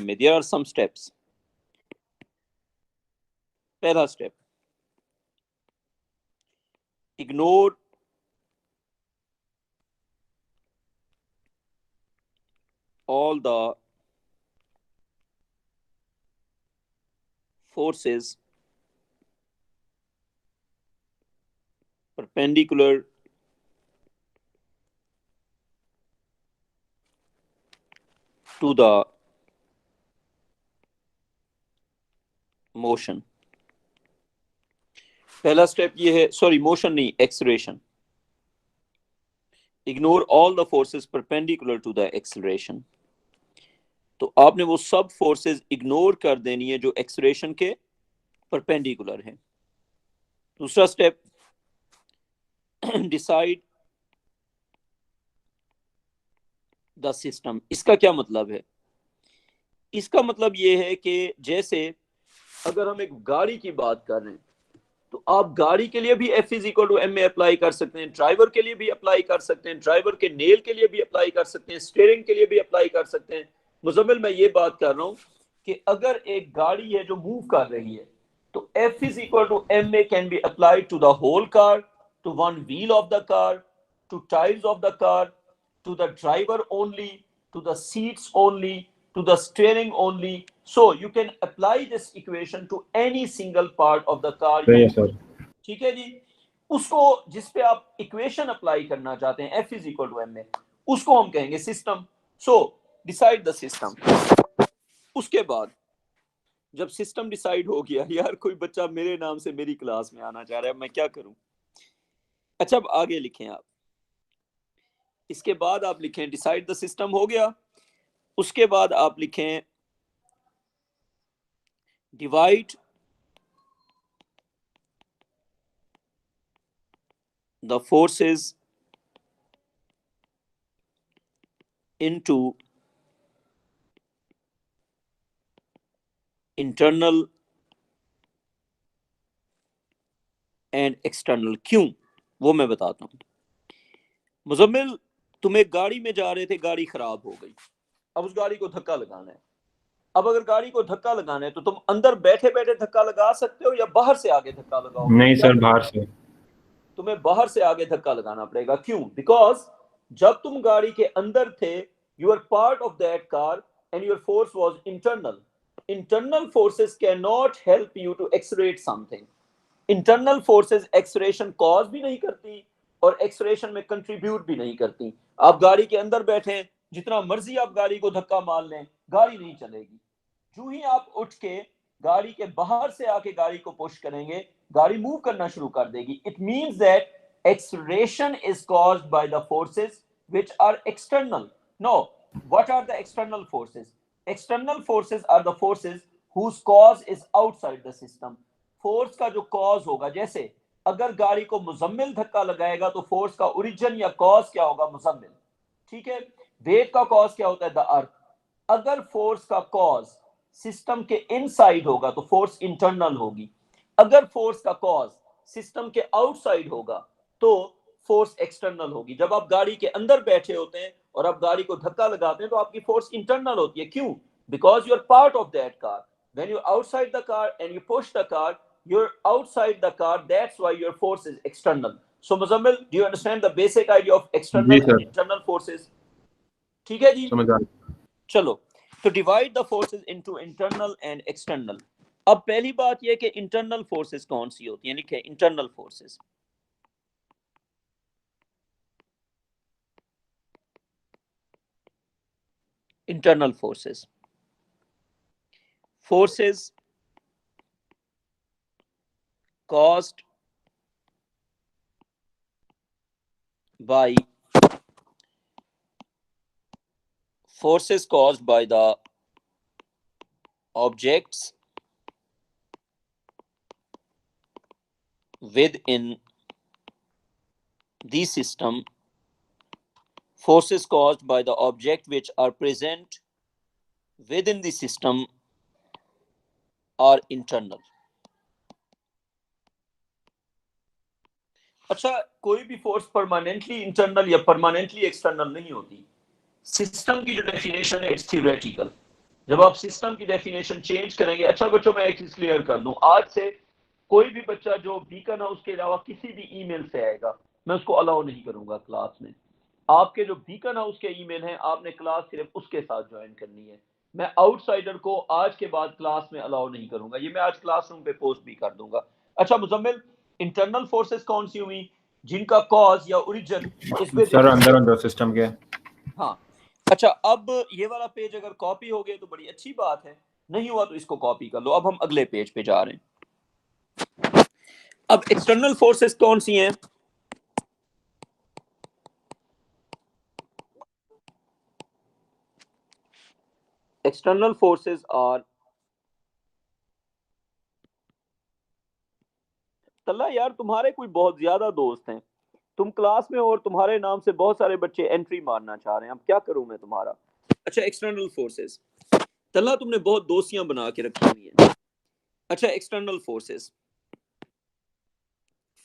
MA. There are some steps. पहला step, ignore all the forces perpendicular to the motion. पहला step ये है, sorry motion नहीं, acceleration. Ignore all the forces perpendicular to the acceleration. तो आपने वो सब फोर्सेस इग्नोर कर देनी है जो एक्सेलरेशन के परपेंडिकुलर हैं. दूसरा स्टेप, डिसाइड द सिस्टम. इसका क्या मतलब है? इसका मतलब ये है कि जैसे अगर हम एक गाड़ी की बात कर रहे हैं तो आप गाड़ी के लिए भी F is equal to M apply कर सकते हैं, ड्राइवर के लिए भी अप्लाई कर सकते हैं, ड्राइवर के नेल के लिए भी अप्लाई कर सकते हैं, स्टीयरिंग के लिए भी अप्लाई कर सकते हैं. मुजम्मिल, मैं ये बात कर रहा हूं कि अगर एक गाड़ी है जो मूव कर रही है तो F is equal to M can be applied to the whole car, to one wheel of the car, to tyres of the car, to the driver only, to the seats only, to the steering only. So you can apply this equation to any single part of the car. Yes, sir. ठीक है जी. उसको जिस पे आप equation apply करना चाहते हैं F is equal to M में, उसको हम कहेंगे system. So decide the system. उसके बाद जब सिस्टम डिसाइड हो गया, यार कोई बच्चा मेरे नाम से मेरी क्लास में आना चाह रहा है, मैं क्या करूं? अच्छा, अब आगे लिखें आप. इसके बाद आप लिखें डिसाइड द सिस्टम हो गया. उसके बाद आप लिखें divide the forces into internal and external. क्यों, वो मैं बताता हूं. मुजम्मिल, तुम एक गाड़ी में जा रहे थे, गाड़ी खराब हो गई, अब उस गाड़ी को धक्का लगाना है. अब अगर गाड़ी को धक्का लगाना है तो तुम अंदर बैठे बैठे धक्का लगा सकते हो या बाहर से आगे धक्का लगाओ? नहीं सर, बाहर से. तुम्हें बाहर से आगे धक्का लगाना पड़ेगा. क्यों? बिकॉज जब तुम गाड़ी के अंदर थे, you are part of that car and your force was internal. Internal forces can not help you to accelerate something. Internal forces acceleration cause भी नहीं करती और एक्सेलरेशन में कंट्रीब्यूट भी नहीं करती. आप गाड़ी के अंदर बैठे, जितना मर्जी आप गाड़ी को धक्का मार लें, गाड़ी नहीं चलेगी. जो ही आप उठ के गाड़ी के बाहर से आके गाड़ी को पुश करेंगे, गाड़ी मूव करना शुरू कर देगी. It means that acceleration is caused by the forces which are external. No, what are the external forces? External forces are the forces whose cause is outside the system. Force का जो cause होगा, जैसे अगर गाड़ी को मुजम्मिल धक्का लगाएगा तो फोर्स का ओरिजिन या कॉज क्या होगा? मुजम्मिल. ठीक है. वेट का कॉज क्या होता है? The earth. अगर फोर्स का कॉज सिस्टम के इनसाइड होगा तो फोर्स इंटरनल होगी. अगर फोर्स का कॉज सिस्टम के आउटसाइड होगा तो फोर्स एक्सटर्नल होगी. जब आप गाड़ी के अंदर बैठे होते हैं और आप गाड़ी को धक्का लगाते हैं तो आपकी फोर्स इंटरनल होती है. क्यों? Because you are part of that car. When you outside the car and you push the car, you're outside the car, that's why your force is external. So Muzammil, do you understand the basic idea of external and internal forces? ठीक है जी, समझ आ गया. चलो, तो divide the forces into internal and external. अब पहली बात यह कि इंटरनल फोर्सेस कौन सी होती हैं? लिखे internal forces. Internal forces, forces caused by the objects within the system. Forces caused by the object which are present within the system are internal. अच्छा, कोई भी फोर्स परमानेंटली इंटरनल या परमानेंटली एक्सटर्नल नहीं होती. सिस्टम की जो definition है, it's theoretical. जब आप सिस्टम की डेफिनेशन चेंज करेंगे। अच्छा बच्चों, मैं एक चीज क्लियर कर दूं, आज से कोई भी बच्चा जो बीकन हाउस के अलावा किसी भी ईमेल से आएगा, मैं उसको अलाउ नहीं करूंगा क्लास में। आपके जो बीकन हाउस के ईमेल हैं, आपने क्लास सिर्फ उसके साथ ज्वाइन करनी है। मैं आउटसाइडर को आज के बाद क्लास में अलाउ नहीं करूंगा। ये मैं आज क्लासरूम पे पोस्ट भी कर दूंगा। अच्छा मुजम्मिल, इंटरनल फोर्सेस कौन सी हुई जिनका कॉज या ओरिजिन इस पे सर अंदर अंदर सिस्टम के। हाँ। अच्छा, अब ये वाला पेज अगर कॉपी हो गया तो बड़ी अच्छी बात है, नहीं हुआ तो इसको कॉपी कर लो। अब हम अगले पेज पे जा रहे हैं। अब एक्सटर्नल फोर्सेस कौन सी हैं? एक्सटर्नल फोर्सेस आर, तल्ला यार तुम्हारे कोई बहुत ज्यादा दोस्त हैं, तुम क्लास में हो और तुम्हारे नाम से बहुत सारे बच्चे एंट्री मारना चाह रहे हैं, अब क्या करूं मैं तुम्हारा। अच्छा, एक्सटर्नल फोर्सेस, तल्ला तुमने बहुत दोस्तियां बना के रखी हुई हैं। अच्छा, external forces,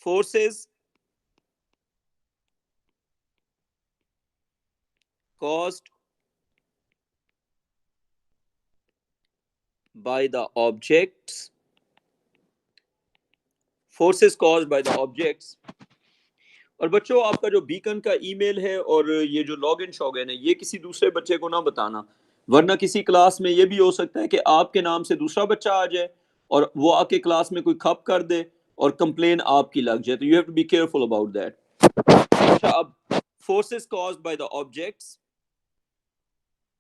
forces caused by the objects, forces caused by the objects। और बच्चों, आपका जो बीकन का ईमेल है और ये जो लॉगिन शॉगिन है, ये किसी दूसरे बच्चे को ना बताना, वरना किसी क्लास में ये भी हो सकता है कि आपके नाम से दूसरा बच्चा आ जाए और वो आके क्लास में कोई खप कर दे और कंप्लेन आपकी लग जाए। तो you have to be careful about that. अच्छा, अब forces caused by the objects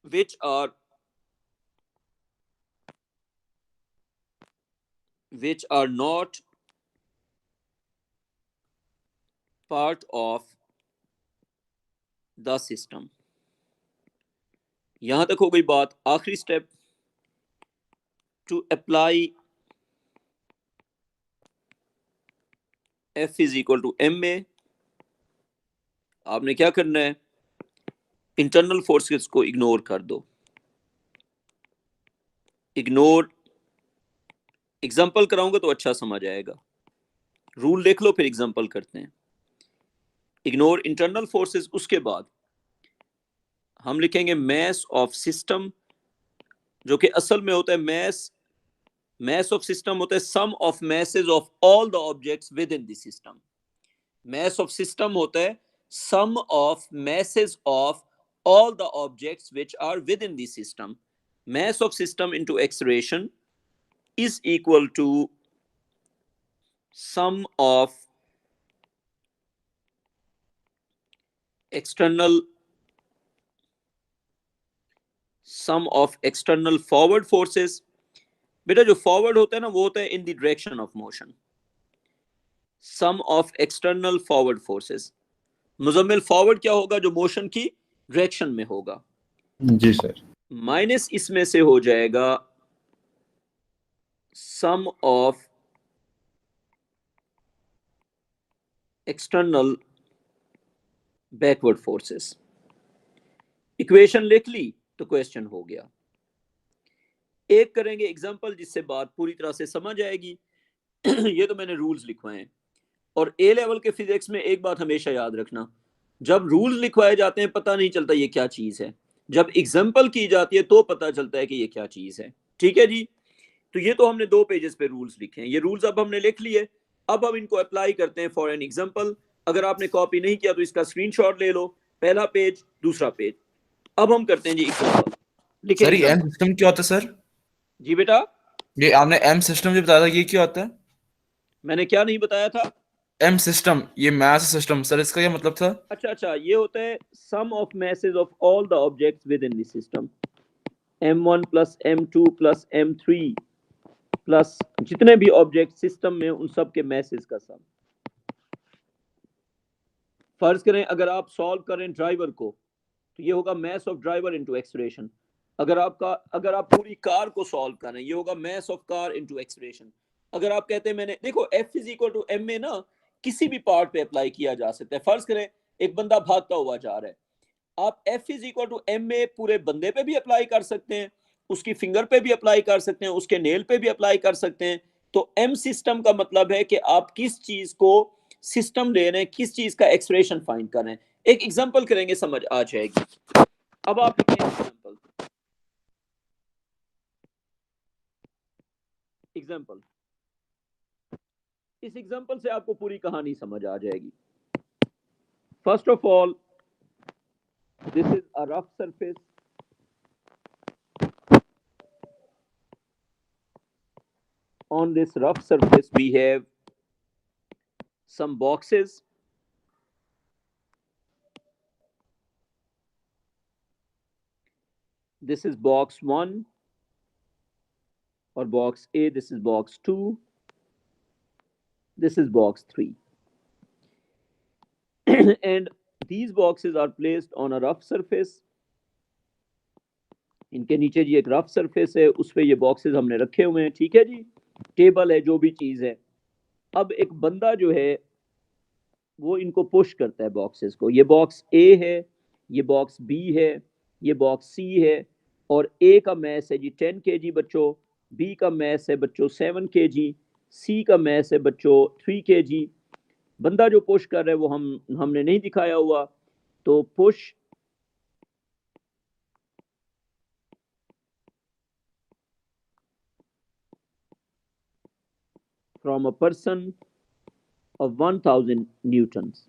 which are not part of the system। यहां तक हो गई बात। आखिरी step, to apply F is equal to M में आपने क्या करना है, इंटरनल फोर्सेस को इग्नोर कर दो। इग्नोर, एग्जाम्पल कराऊंगा तो अच्छा समझ आएगा, रूल देख लो फिर एग्जाम्पल करते हैं। इग्नोर इंटरनल फोर्सेस, उसके बाद हम लिखेंगे मैस ऑफ सिस्टम, जो कि असल में होता है मैस ऑफ सिस्टम होता है sum of masses of all the objects within the system. Mass of system होता है sum of masses of all the objects which are within the system। Mass of system into acceleration is equal to sum of external forward forces। बेटा जो forward होता है ना, वो होता है in the direction of motion. Some of external forward forces. Muzammil, forward क्या होगा? जो मोशन की डायरेक्शन में होगा। जी सर। माइनस इसमें से हो जाएगा sum of external backward forces. Equation लिख ली तो क्वेश्चन हो गया। एक करेंगे एग्जांपल जिससे बात पूरी तरह से समझ आएगी। ये तो मैंने रूल्स लिखवाए हैं। और ए लेवल के फिजिक्स में एक बात हमेशा याद रखना, जब रूल्स लिखवाए जाते हैं पता नहीं चलता ये क्या चीज है, जब एग्जांपल की जाती है तो पता चलता है कि ये क्या चीज है। ठीक है जी। तो ये तो हमने 2 पेजेस पे रूल्स लिखे हैं, ये रूल्स अब हमने लिख लिए। अब हम इनको अप्लाई करते हैं फॉर एन एग्जांपल। अगर आपने कॉपी नहीं किया तो इसका स्क्रीनशॉट ले लो, पहला पेज दूसरा पेज। अब हम करते हैं जी एग्जांपल। लिखे सर ये एम एग्जांपल। सिस्टम क्या होता है सर? जी बेटा, ये आपने एम सिस्टम जो बताया था ये क्या होता है? मैंने क्या नहीं बताया था? एम सिस्टम, ये मैथ सिस्टम सर, इसका क्या मतलब था? अच्छा, ये होता है sum of masses of all the objects within the system. m1 plus m2 plus m3 plus जितने भी ऑब्जेक्ट सिस्टम में उन सब के मैसेज का सम। फर्ज करें अगर आप सॉल्व करें ड्राइवर को, तो ये होगा mass of driver into acceleration. अगर आप पूरी कार को सॉल्व करें, ये होगा mass of car into acceleration. अगर आप कहते हैं मैंने, देखो F is equal to M में ना किसी भी पार्ट पे अप्लाई किया जा सकता है। फर्ज करें एक बंदा भागता हुआ जा रहा है, आप F is equal to M में पूरे बंदे पे भी अप्लाई कर सकते हैं, उसकी फिंगर पे भी अप्लाई कर सकते हैं, उसके नेल पे भी अप्लाई कर सकते हैं। तो एम सिस्टम का मतलब है कि आप किस चीज को सिस्टम ले रहे हैं, किस चीज का एक्सप्रेशन फाइंड कर रहे हैं। एक एग्जांपल करेंगे, समझ आ जाएगी। अब आप लिखें एग्जांपल। एग्जाम्पल, इस एग्जाम्पल से आपको पूरी कहानी समझ आ जाएगी। First of all, this is a rough surface. On this rough surface we have some boxes. This is box 1 or box A, this is box 2, this is box 3. And these boxes are placed on a rough surface. इनके नीचे जी एक rough surface है, उस पे ये boxes हमने रखे हुए हैं, ठीक है जी, टेबल है, जो भी चीज है। अब एक बंदा जो है वो इनको पुश करता है बॉक्सेस को। ये बॉक्स ए है, ये बॉक्स बी है, ये बॉक्स सी है, और ए का मैस है जी 10 kg बच्चों, बी का मैस है बच्चों 7 kg, सी का मैस है बच्चों 3 kg। बंदा जो पुश कर रहा है वो हमने नहीं दिखाया हुआ, तो push from a person of 1000 Newton's.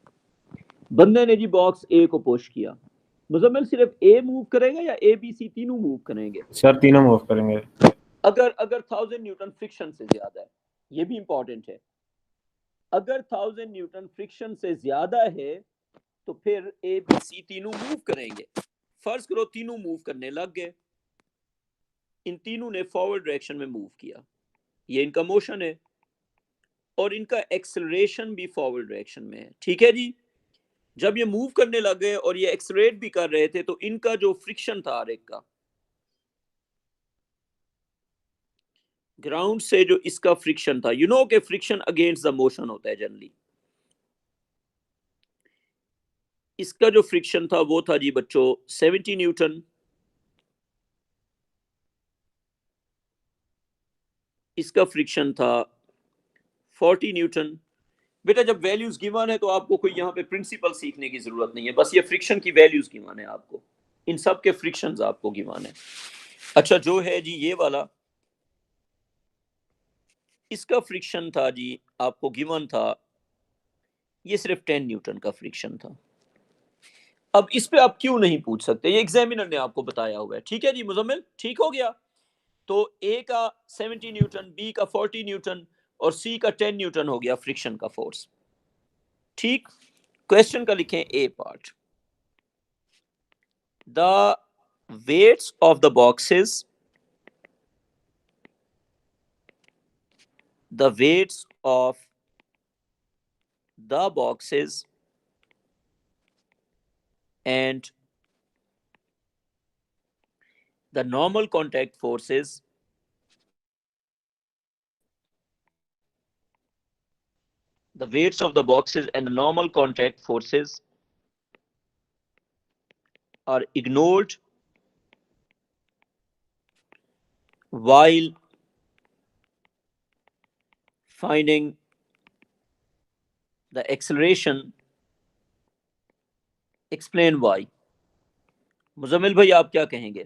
बंदे ने जी बॉक्स ए को पुश किया। मुजम्मिल सिर्फ ए मूव करेगा या ए बी सी तीनों मूव करेंगे? सर तीनों मूव करेंगे। अगर 1000 न्यूटन फ्रिक्शन से ज्यादा है, ये भी इंपॉर्टेंट है, अगर 1000 न्यूटन फ्रिक्शन से ज्यादा है तो फिर ए बी सी तीनों मूव करेंगे। फर्ज करो तीनों मूव करने लग गए, इन तीनों ने फॉरवर्ड डायरेक्शन में मूव किया, ये इनका मोशन है, और इनका एक्सेलरेशन भी फॉरवर्ड डायरेक्शन में है, ठीक है जी। जब ये मूव करने लग गए और ये एक्सेलरेट भी कर रहे थे, तो इनका जो फ्रिक्शन था हर एक का, ग्राउंड से जो इसका फ्रिक्शन था, यू नो के फ्रिक्शन अगेंस्ट द मोशन होता है जनरली, इसका जो फ्रिक्शन था वो था जी बच्चों 70 न्यूटन, इसका फ्रिक्शन था 40 न्यूटन। बेटा जब वैल्यूज गिवन है तो आपको कोई यहाँ पे प्रिंसिपल सीखने की जरूरत नहीं है, बस ये फ्रिक्शन की वैल्यूज गिवन है आपको, इन सब के फ्रिक्शंस आपको गिवन है। अच्छा जो है जी ये वाला, इसका फ्रिक्शन था जी आपको गिवन था, ये सिर्फ 10 न्यूटन का फ्रिक्शन था। अब इस पे आप क्यों नहीं पूछ सकते, ये एग्जामिनर ने आपको बताया हुआ है, ठीक है जी मुजम्मिल, ठीक हो गया। तो ए का 70 न्यूटन, बी का 40 न्यूटन और सी का 10 न्यूटन हो गया फ्रिक्शन का फोर्स, ठीक। क्वेश्चन का लिखें A part, the weights of the boxes, the weights of the boxes and the normal contact forces the weights of the boxes and the normal contact forces are ignored while finding the acceleration. Explain why. Muzammil भाई आप क्या कहेंगे?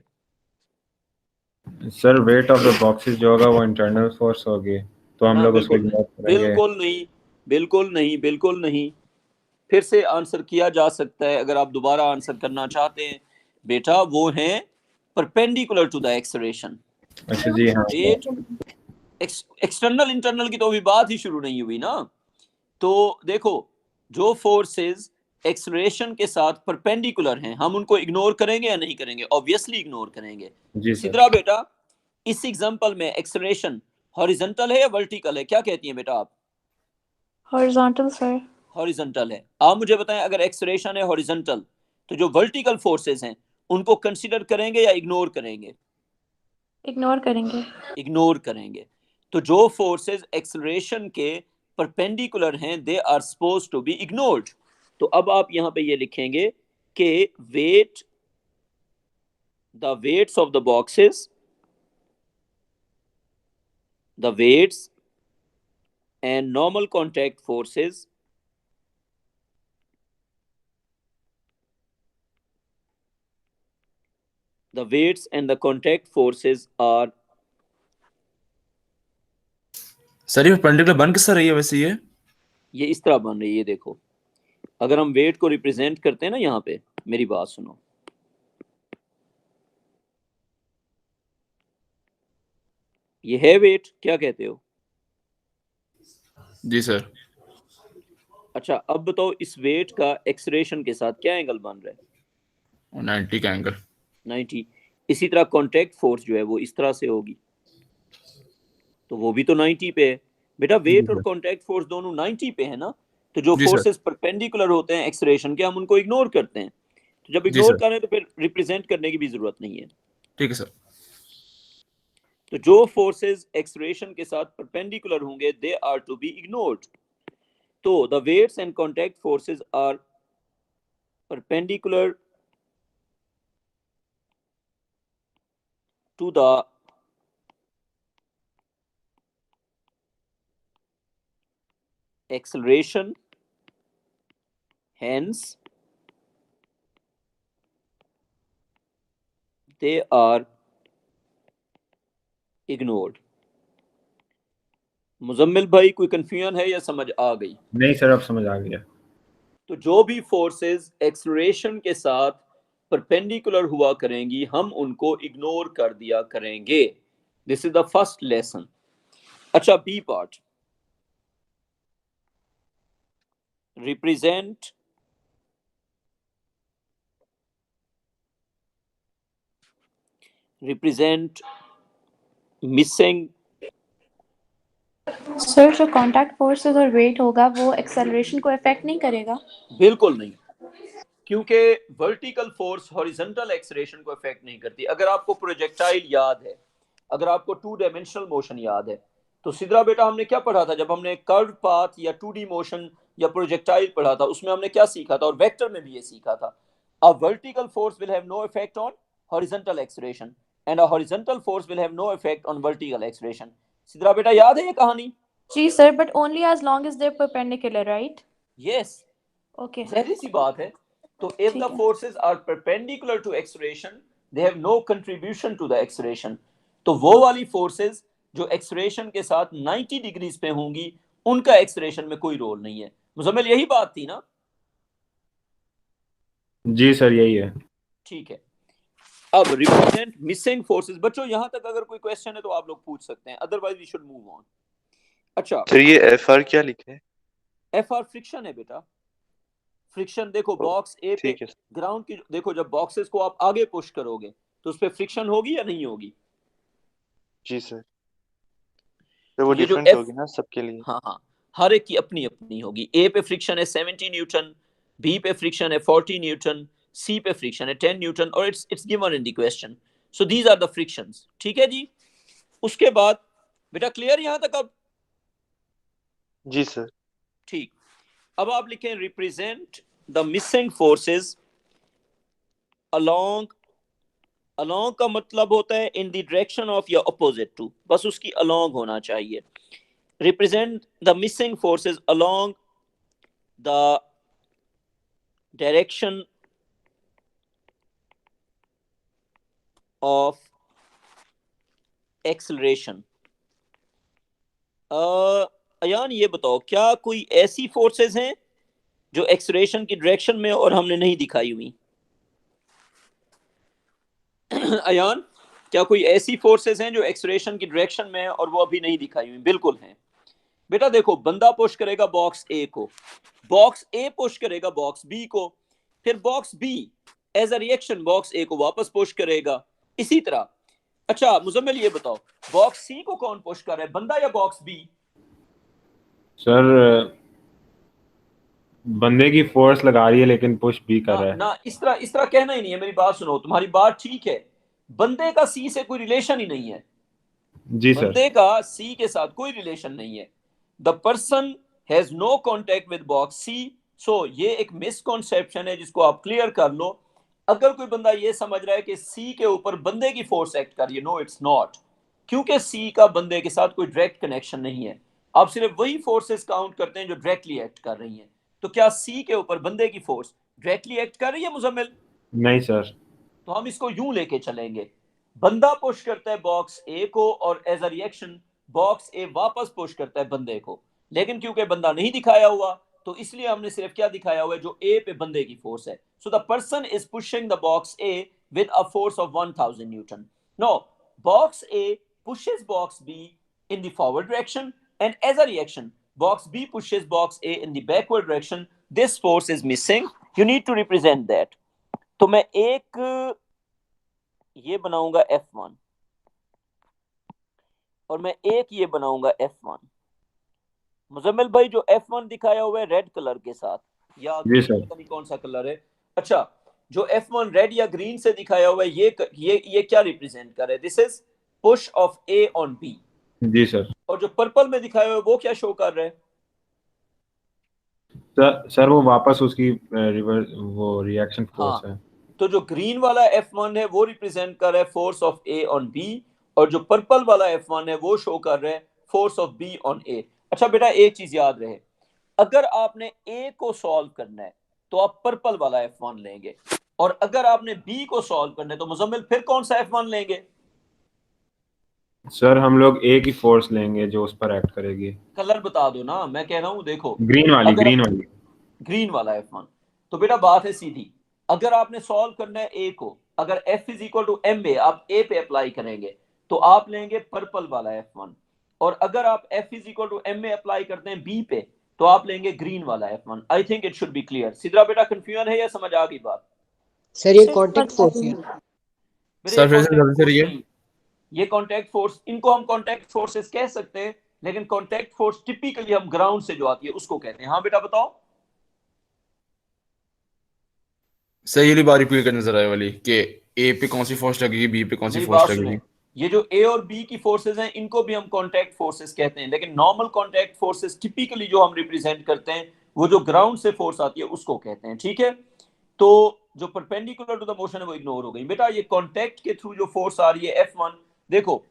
Sir weight of the boxes जो होगा वो internal force होगी, तो हम हाँ, लोग उसको बिल्कुल इग्नोर करेंगे। बिल्कुल नहीं, बिल्कुल नहीं, बिल्कुल नहीं। फिर से आंसर किया जा सकता है अगर आप दोबारा आंसर करना चाहते हैं। बेटा वो हैं परपेंडिकुलर टू द एक्सेलरेशन। अच्छा जी हाँ वेट एक्सटर्नल इंटरनल की तो अभी बात ही शुरू नहीं हुई ना। तो देखो जो फोर्सेस एक्सेलरेशन के साथ परपेंडिकुलर हैं, हम उनको इग्नोर करेंगे या नहीं करेंगे? ऑब्वियसली इग्नोर करेंगे। जी सर। सिद्रा बेटा इस एग्जांपल में एक्सेलरेशन हॉरिजॉन्टल है या वर्टिकल है, क्या कहती हैं बेटा आप? Horizontal sir. हॉरिजॉन्टल है। आप मुझे बताएं अगर एक्सेलरेशन है हॉरिजॉन्टल, तो जो वर्टिकल फोर्सेस हैं उनको कंसीडर करेंगे या इग्नोर करेंगे? इग्नोर करेंगे। इग्नोर करेंगे। तो जो फोर्सेस एक्सेलरेशन के परपेंडिकुलर हैं they are supposed to be ignored. तो अब आप यहां पे ये लिखेंगे कि weight the weights of the boxes, the weights and normal contact forces the weights and the contact forces are sir ये परपेंडिकुलर बन किस तरह रही है वैसे ये इस तरह बन रही है, देखो अगर हम वेट को रिप्रेजेंट करते हैं ना यहाँ पे, मेरी बात सुनो, ये है वेट, क्या कहते हो? जी सर। अच्छा अब बताओ इस वेट का एक्सलेरेशन के साथ क्या एंगल बन रहा है? 90 का एंगल। 90। इसी तरह कॉन्टैक्ट फोर्स जो है वो इस तरह से होगी, तो वो भी तो 90 पे है बेटा। वेट और कॉन्टैक्ट फोर्स दोनों 90 पे है ना, तो जो जी सर। फोर्सेस परपेंडिकुलर होते हैं एक्सलेरेशन के, हम उनको इग्नोर करते हैं। तो जब जी इग्नोर सर। करें तो फिर रिप्रेजेंट करने की भी जरूरत नहीं है। ठीक है सर। तो जो फोर्सेस एक्सलेरेशन के साथ परपेंडिकुलर होंगे they are to be ignored. तो the weights and contact forces are perpendicular to the acceleration, hence they are ignored। Muzammil भाई कोई कंफ्यूजन है या समझ आ गई? नहीं सर, अब समझ आ गया। तो जो भी फोर्सेस एक्सलेरेशन के साथ परपेंडिकुलर हुआ करेंगी हम उनको इग्नोर कर दिया करेंगे। This is the first lesson. अच्छा B part, represent missing. Sir जो कॉन्टैक्ट फोर्सेस और वेट होगा वो एक्सेलरेशन को अफेक्ट नहीं करेगा? बिल्कुल नहीं, क्योंकि वर्टिकल फोर्स हॉरिजॉन्टल एक्सलेरेशन को अफेक्ट नहीं करती। अगर आपको प्रोजेक्टाइल याद है, अगर आपको टू डायमेंशनल मोशन याद है, तो सिद्रा बेटा हमने क्या पढ़ा था जब हमने कर्व पाथ या 2D मोशन या प्रोजेक्टाइल पढ़ा था, उसमें हमने क्या सीखा था, और वेक्टर में भी ये सीखा था। A vertical force will have no effect on horizontal acceleration and a horizontal force will have no effect on vertical acceleration. Sidra बेटा याद है ये कहानी? जी sir, but only as long as they are perpendicular, right? Yes, okay, जाहिर सी बात है। तो इफ ठीक द है। Forces are perpendicular to acceleration they have no contribution to the acceleration. तो वो वाली फोर्सेस जो एक्सलेरेशन के साथ 90 डिग्रीज पे होंगी उनका एक्सलेरेशन में कोई रोल नहीं है। मुजम्मिल यही बात थी ना? जी सर, यही है। ठीक है। अब रिप्रेजेंट मिसिंग फोर्सेस। बच्चों यहां तक अगर कोई क्वेश्चन है तो आप लोग पूछ सकते हैं, otherwise we should move on. अच्छा सर ये एफ आर क्या लिखे है? एफ आर फ्रिक्शन है बेटा। फ्रिक्शन देखो बॉक्स ए पे ठीक है ग्राउंड की, देखो जब बॉक्सेस को आप आगे पुश करोगे तो उस पे फ्रिक्शन होगी या नहीं होगी? जी सर। तो वो तो ये जो डिफरेंट एफ, होगी ना सबके लिए। हाँ हाँ, हर एक की अपनी अपनी होगी। ए पे फ्रिक्शन है 70 न्यूटन, बी पे फ्रिक्शन है 40 न्यूटन, सी पे फ्रिक्शन है 10 न्यूटन, और it's given in the question. So these are the frictions. ठीक है जी। उसके बाद बेटा क्लियर यहां तक? अब जी सर। ठीक, अब आप लिखें represent the missing forces along. Along का मतलब होता है इन द डायरेक्शन ऑफ या अपोजिट टू, बस उसकी अलोंग होना चाहिए। Represent the missing forces along the direction of acceleration. Ayaan ये बताओ क्या कोई ऐसी फोर्सेस हैं जो एक्सलरेशन की डायरेक्शन में और हमने नहीं दिखाई हुई? अयान क्या कोई ऐसी फोर्सेस हैं जो एक्सलरेशन की डायरेक्शन में है और वो अभी नहीं दिखाई हुई? बिल्कुल हैं बेटा। देखो बंदा पुश करेगा बॉक्स ए को, बॉक्स ए पुश करेगा बॉक्स बी को, फिर box B as a reaction box A को वापस पुश करेगा, इसी तरह। अच्छा मुजम्मिल ये बताओ बॉक्स सी को कौन पुश कर रहा है, बंदा या बॉक्स बी? सर बंदे की फोर्स लगा रही है लेकिन पुश भी कर ना रहा है। ना, इस तरह कहना ही नहीं है। मेरी बात सुनो, तुम्हारी बात ठीक है, बंदे का सी से कोई रिलेशन ही नहीं है। जी सर। बंदे का सी के साथ कोई रिलेशन नहीं है। The person has no contact with box C. So ये एक मिसकॉन्सेप्शन है जिसको आप क्लियर कर लो। अगर कोई बंदा ये समझ रहा है कि सी के ऊपर बंदे की फोर्स एक्ट कर रही है, नो इट्स नॉट, क्योंकि सी का बंदे के साथ कोई डायरेक्ट कनेक्शन नहीं है। आप सिर्फ वही फोर्सेस काउंट करते हैं जो डायरेक्टली एक्ट कर रही हैं। तो क्या सी के ऊपर बंदे की फोर्स डायरेक्टली एक्ट कर रही है मुजम्मिल? नहीं सर। तो हम इसको यूं लेके चलेंगे, बंदा पुश करता है बॉक्स ए को और एज अ रिएक्शन बॉक्स ए वापस पुश करता है बंदे को, लेकिन क्योंकि बंदा नहीं दिखाया हुआ तो इसलिए हमने सिर्फ क्या दिखाया हुआ है, जो ए पे बंदे की फोर्स है. So the person is pushing the box A with a force of 1000 newton. No, box A pushes box B in the forward direction, and as a reaction box B pushes box A in the backward direction. This force is missing. You need to represent that. तो मैं एक ये बनाऊंगा F1 और मैं एक ये बनाऊंगा F1. मुजम्मिल भाई, जो F1 दिखाया हुआ है रेड कलर के साथ, या पता नहीं कौन सा कलर है, अच्छा, जो F1 रेड या ग्रीन से दिखाया हुआ है, ये क्या रिप्रेजेंट कर रहा है? This is push of A on B. जी सर. और जो पर्पल में दिखाया हुआ है वो क्या शो कर रहा है? सर वो वापस उसकी रिवर्स वो रिएक्शन फोर्स है. तो जो ग्रीन वाला F1 है वो रिप्रेजेंट कर रहा है force of A on B, और जो पर्पल वाला F1 है वो शो कर रहा है force of B on A. अच्छा बेटा, एक चीज याद रहे, अगर आपने A को सॉल्व करना है तो आप पर्पल वाला F1 लेंगे, और अगर आपने B को सॉल्व करना है तो मुजम्मिल फिर कौन सा F1 लेंगे? सर हम लोग एक ही फोर्स लेंगे जो उस पर एक्ट करेगी. कलर बता दो ना, मैं कह रहा हूं देखो, ग्रीन वाला F1. तो बेटा बात है सीधी, अगर आपने सॉल्व करना है A को, अगर F is equal to MA आप A पे अप्लाई करेंगे तो आप लेंगे पर्पल वाला F1, और अगर आप F is equal to MA apply करते हैं B पे तो आप लेंगे ग्रीन वाला F1. I think it should be clear. Sidra बेटा कंफ्यूजन है या समझ आ गई बात? सर ये कांटेक्ट फोर्स है सर, फिर से जल्दी करिए. ये कांटेक्ट फोर्स, इनको हम कांटेक्ट फोर्सेस कह सकते हैं, लेकिन कांटेक्ट फोर्स टिपिकली हम ग्राउंड से जो आती है उसको कहते हैं. हाँ बेटा बताओ. सही वाली बात रिपीट करने जरा वाली कि ए पे कौन सी फोर्स लगेगी, बी पे कौन सी फोर्स लगेगी. ये जो ए और बी की फोर्सेस हैं इनको भी हम कांटेक्ट फोर्सेस कहते हैं, लेकिन नॉर्मल कांटेक्ट फोर्सेस टिपिकली जो हम रिप्रेजेंट करते हैं वो जो ग्राउंड से फोर्स आती है उसको कहते हैं. ठीक है, तो जो परपेंडिकुलर टू द मोशन है वो इग्नोर हो गई. बेटा ये कांटेक्ट के थ्रू जो फोर्स आ रही है F1, देखो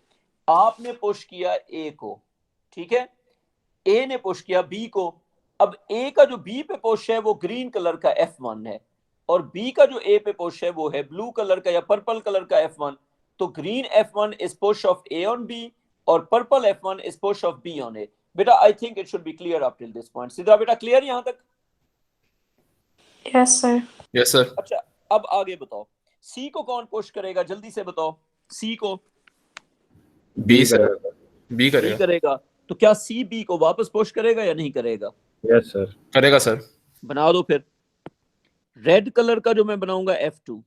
आपने पुश किया A को, ठीक है, A ने पुश किया B को. अब A का जो B पे पुश है वो ग्रीन कलर का F1 है, और B का जो A पे पुश है वो है ब्लू कलर का या पर्पल कलर का F1. तो green F1 is push of A on B और purple F1 is push of B on A. बेटा I think it should be clear up till this point. सीधा बेटा clear यहां तक? Yes sir. Yes sir. अच्छा अब आगे बताओ, C को कौन पुश करेगा? जल्दी से बताओ. C को बी सर. बी करेगा. तो क्या C B को वापस पुश करेगा या नहीं करेगा? Yes sir. करेगा सर. बना दो फिर. रेड कलर का जो मैं बनाऊंगा F2,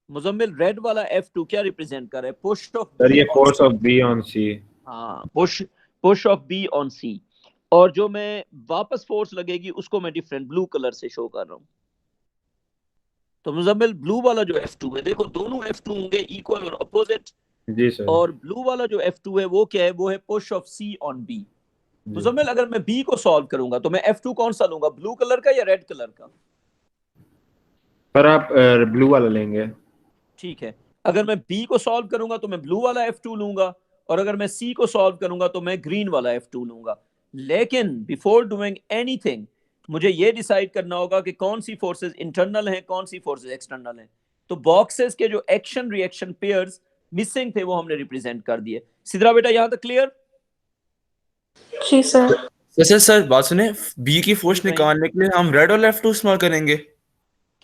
मुजम्मिल रेड वाला F2 क्या रिप्रेजेंट कर रहा है? पुश ऑफ सर ये force of B on C. हाँ, push of B on C. और जो मैं वापस फोर्स लगेगी उसको मैं डिफरेंट ब्लू कलर से शो कर रहा हूं. तो मुजम्मिल ब्लू वाला जो F2 है, देखो दोनों F2 होंगे इक्वल और अपोजिट. जी सर. और ब्लू वाला जो F2 है वो क्या है? वो है push of C on B. Muzammil अगर मैं B को सॉल्व करूंगा तो मैं F2 कौन सा लूंगा, ब्लू कलर का या रेड कलर का? पर आप ब्लू वाला लेंगे. ठीक है, अगर मैं B को सॉल्व करूंगा तो मैं ब्लू वाला F2 लूंगा, और अगर मैं C को सॉल्व करूंगा तो मैं ग्रीन वाला F2 लूंगा. लेकिन बिफोर डूइंग एनीथिंग मुझे ये डिसाइड करना होगा कि कौन सी फोर्सेस इंटरनल हैं, कौन सी फोर्सेस एक्सटर्नल हैं. तो बॉक्सेस के जो एक्शन रिएक्शन पेयर्स मिसिंग थे वो हमने रिप्रेजेंट कर दिए. सिद्रा बेटा यहां तक क्लियर? जी सर. सर बात सुने, बी की फोर्स निकालने के लिए हम रेड और F2 इस्तेमाल करेंगे.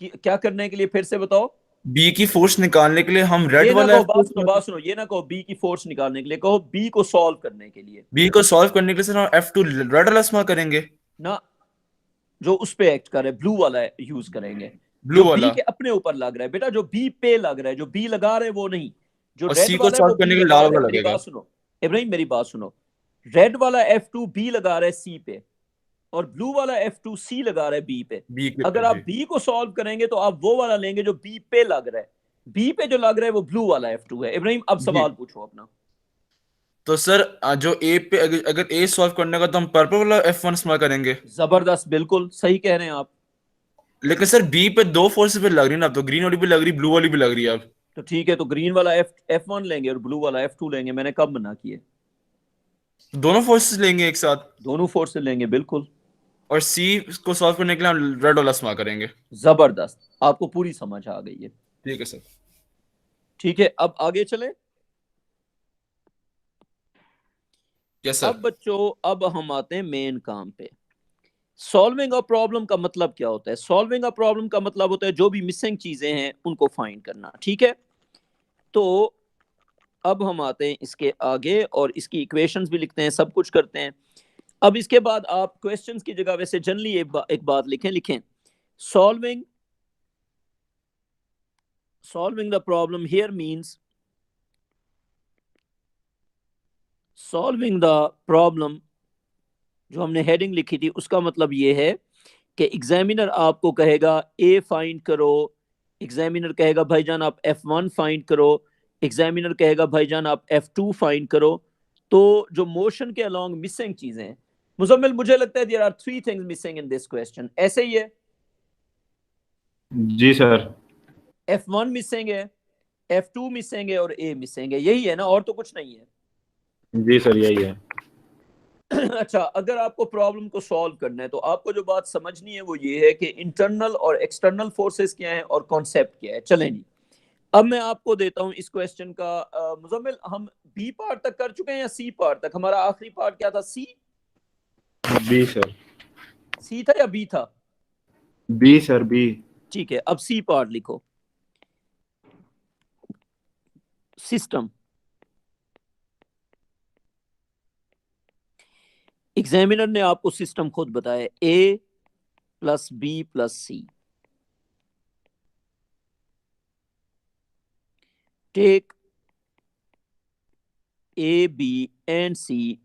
क्या करने के लिए? फिर से बताओ. बी की फोर्स निकालने के लिए हम रेड वाला बात सुनो, ये ना कहो बी की फोर्स निकालने के लिए, कहो बी को सॉल्व करने के लिए. बी को सॉल्व करने के लिए सर हम F2 रेड वाला इस्तेमाल करेंगे ना, जो उस पे एक्ट कर रहा है ब्लू वाला यूज करेंगे. ब्लू वाला बी के अपने ऊपर लग रहा है बेटा, जो बी पे लग रहा है, जो बी लगा रहे हैं वो नहीं. जो सी को सॉल्व करने के लिए लाल वाला लगेगा. बात सुनो इब्राहिम, मेरी बात सुनो. रेड वाला F2 बी लगा रहा है सी पे, और ब्लू वाला F2 सी लगा रहा है बी पे. अगर आप बी को सॉल्व करेंगे तो आप वो वाला लेंगे जो बी पे लग रहा है. बी पे जो लग रहा है वो ब्लू वाला F2 है. इब्राहिम अब सवाल पूछो अपना. तो सर जो ए पे अगर ए सॉल्व करने का तो हम पर्पल वाला F1 इस्तेमाल करेंगे. जबरदस्त, बिल्कुल सही कह रहे हैं आप. लेकिन सर बी पे दो फोर्सेस पे लग रही है ना, तो ग्रीन वाली भी लग रही, ब्लू वाली भी लग रही है. अब तो ठीक है, तो ग्रीन वाला F1 लेंगे और ब्लू वाला F2 लेंगे. मैंने कब मना किए? दोनों फोर्सेस लेंगे एक साथ. दोनों फोर्सेस लेंगे बिल्कुल. और सी को सॉल्व करने के लिए हम रेड वाला इस्तेमाल करेंगे. जबरदस्त, आपको पूरी समझ आ गई है. ठीक है सर. ठीक है, अब आगे चले. यस अब सर। बच्चों अब हम आते हैं मेन काम पे। सॉल्विंग अ प्रॉब्लम का मतलब क्या होता है? सॉल्विंग अ प्रॉब्लम का मतलब होता है जो भी मिसिंग चीजें हैं उनको फाइंड करना, ठीक है। तो अब हम आते हैं इसके आगे और इसकी इक्वेशंस भी लिखते हैं, सब कुछ करते हैं। अब इसके बाद आप क्वेश्चंस की जगह वैसे जनरली एक बात लिखें solving solving the problem here means solving the problem, जो हमने हेडिंग लिखी थी उसका मतलब ये है कि एग्जामिनर आपको कहेगा ए फाइंड करो, एग्जामिनर कहेगा भाईजान आप F1 फाइंड करो, एग्जामिनर कहेगा भाईजान आप F2 फाइंड करो। तो जो मोशन के अलोंग मिसिंग चीजें हैं, मुजम्मिल मुझे लगता है there are 3 things missing in this question, ऐसे ही है। जी सर। F1 मिसिंग है, F2 मिसिंग है और A मिसिंग है, यही है ना, और तो कुछ नहीं है। जी सर यही है। अच्छा, अगर आपको प्रॉब्लम को सॉल्व करना है तो आपको जो बात समझनी है वो ये है कि इंटरनल और एक्सटर्नल फोर्सेस क्या हैं और कॉन्सेप्ट क्या है। चलें जी, अब मैं आपको देता हूं इस क्वेश्चन का मुजम्मिल, हम बी पार्ट तक कर चुके हैं या सी पार्ट तक? हमारा आखिरी पार्ट क्या था? C B sir. सी था या बी था? B sir B. ठीक है, अब सी पार्ट लिखो। सिस्टम, एग्जामिनर ने आपको सिस्टम खुद बताया A plus B plus C. Take A B and C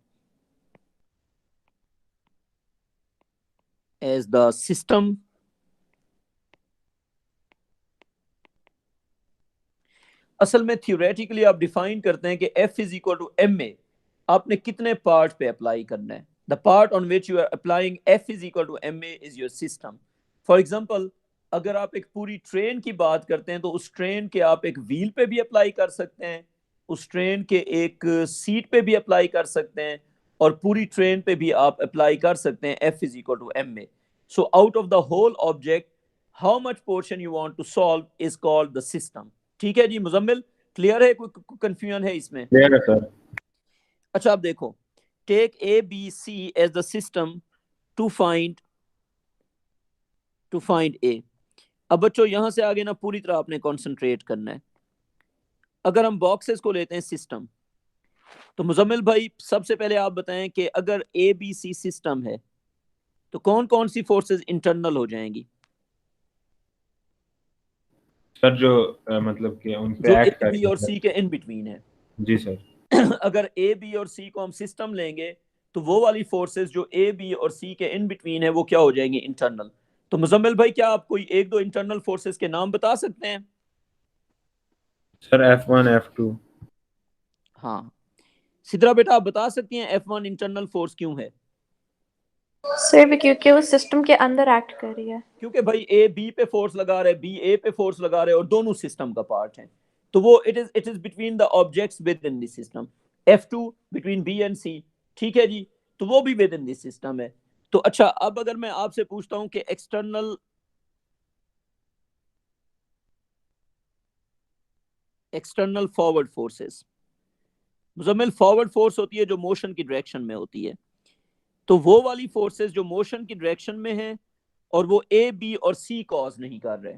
as the system असल में थियोरेटिकली आप डिफाइन करते हैं कि F is equal to M A आपने कितने पार्ट पे अप्लाई करना है। The part on which you are applying F is equal to M A is your system. For example, अगर आप एक पूरी ट्रेन की बात करते हैं तो उस ट्रेन के आप एक व्हील पे भी अप्लाई कर सकते हैं, उस ट्रेन के एक सीट पे भी अप्लाई कर सकते हैं, और पूरी ट्रेन पे भी आप अप्लाई कर सकते हैं F is equal to M A. So out of the whole object how much portion you want to solve is called the system. ठीक है जी मुजम्मिल, क्लियर है? कोई कंफ्यूजन है इसमें? क्लियर है सर। अच्छा अब देखो, take A B C as the system to find A. अब बच्चों यहां से आगे ना पूरी तरह आपने कंसंट्रेट करना है। अगर हम बॉक्सेस को लेते हैं सिस्टम, तो मुजम्मिल भाई सबसे पहले आप बताएं कि अगर ए बी सी सिस्टम है तो कौन कौन सी फोर्सेस इंटरनल हो जाएंगी? सर जो मतलब कि उन जो पे ए एक्ट बी करेंगे और सर। सी के इन बिटवीन है। जी सर। अगर ए बी और सी को हम सिस्टम लेंगे तो वो वाली फोर्सेस जो ए बी और सी के इन बिटवीन है वो क्या हो जाएंगी? इंटरनल। तो मुजम्मिल भाई क्या आप कोई एक दो इंटरनल फोर्सेस के नाम बता सकते हैं? Sir F1 F2। हाँ, सिद्रा बेटा आप बता सकती हैं F1 इंटरनल फोर्स क्यों है? सिर्फ क्योंकि वो सिस्टम के अंदर एक्ट कर रही है। क्योंकि भाई ए बी पे फोर्स लगा रहे, बी ए पे फोर्स लगा रहे और दोनों सिस्टम का पार्ट है, तो वो it is between the objects within the system. F2 between B and C, ठीक है जी, तो वो भी विद इन द सिस्टम है। तो अच्छा, अब अगर मैं आपसे पूछता हूं कि external forward forces, Muzammil forward force होती है जो मोशन की डायरेक्शन में होती है, तो वो वाली फोर्सेस जो मोशन की डायरेक्शन में है और वो ए बी और सी कॉज नहीं कर रहे,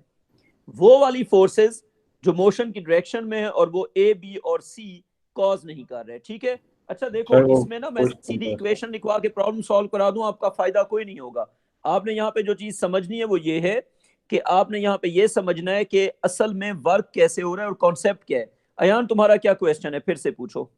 वो वाली फोर्सेस जो मोशन की डायरेक्शन में है और वो ए बी और सी कॉज नहीं कर रहे, ठीक है। अच्छा देखो, सर वो इसमें ना मैं पुश सीधी कर। इक्वेशन लिखवा के प्रॉब्लम सॉल्व करा दूं, आपका फायदा कोई नहीं होगा। आपने यहाँ पे जो चीज समझनी है वो ये है कि आपने यहाँ पे ये समझना है कि असल में वर्क कैसे हो रहा है और कॉन्सेप्ट क्या है। अयान तुम्हारा क्या क्वेश्चन है, फिर से पूछो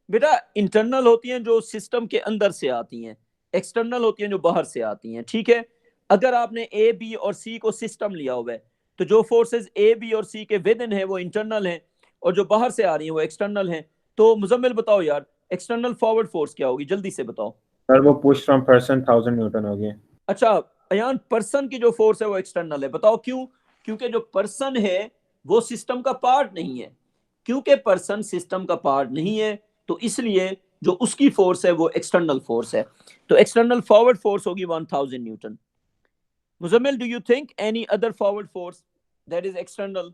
बेटा। इंटरनल होती हैं जो सिस्टम के अंदर से आती हैं, एक्सटर्नल होती हैं जो बाहर से आती हैं, ठीक है। अगर आपने ए बी और सी को सिस्टम लिया हुआ है तो जो फोर्सेस ए बी और सी के विद इन है वो इंटरनल हैं और जो बाहर से आ रही हैं वो एक्सटर्नल हैं। तो मुजम्मिल बताओ यार, एक्सटर्नल फॉरवर्ड फोर्स क्या होगी, जल्दी से बताओ। सर वो पुश फ्रॉम पर्सन 1000 न्यूटन हो गया। अच्छा अयान, पर्सन की जो फोर्स है वो एक्सटर्नल है, बताओ क्यों? क्योंकि जो पर्सन है वो सिस्टम का पार्ट नहीं है, क्योंकि पर्सन सिस्टम का पार्ट नहीं है तो इसलिए जो उसकी फोर्स है वो एक्सटर्नल फोर्स है। तो एक्सटर्नल फॉरवर्ड फोर्स होगी 1000 newton. Muzammil, do you think any other forward force that is external?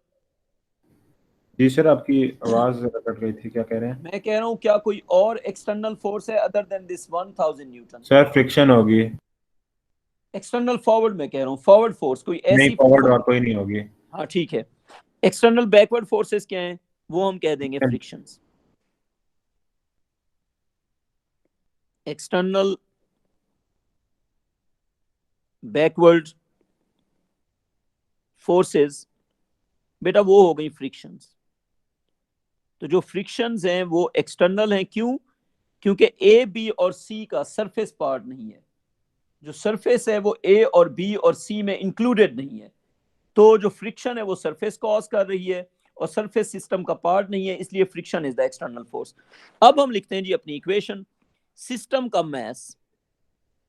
जी सर, आपकी आवाज कट गई थी, क्या कह रहे हैं? मैं कह रहा हूँ क्या कोई और एक्सटर्नल फोर्स है other than this 1000 Newton? Sir friction होगी। एक्सटर्नल फॉरवर्ड में कह रहा हूँ, फॉरवर्ड फोर्स कोई नहीं, ऐसी फॉरवर्ड और कोई नहीं होगी। हाँ ठीक है। एक्सटर्नल बैकवर्ड फोर्सेस क्या हैं? वो हम कह देंगे फ्रिक्शंस। एक्सटर्नल बैकवर्ड फोर्सेस बेटा वो हो गई फ्रिक्शंस। तो जो फ्रिक्शंस हैं वो एक्सटर्नल हैं, क्यों? क्योंकि ए बी और सी का सरफेस पार्ट नहीं है। जो सरफेस है वो ए और बी और सी में इंक्लूडेड नहीं है, तो जो फ्रिक्शन है वो सरफेस कॉज कर रही है और सरफेस सिस्टम का पार्ट नहीं है, इसलिए friction is the external force. अब हम लिखते हैं जी अपनी इक्वेशन। सिस्टम का मैस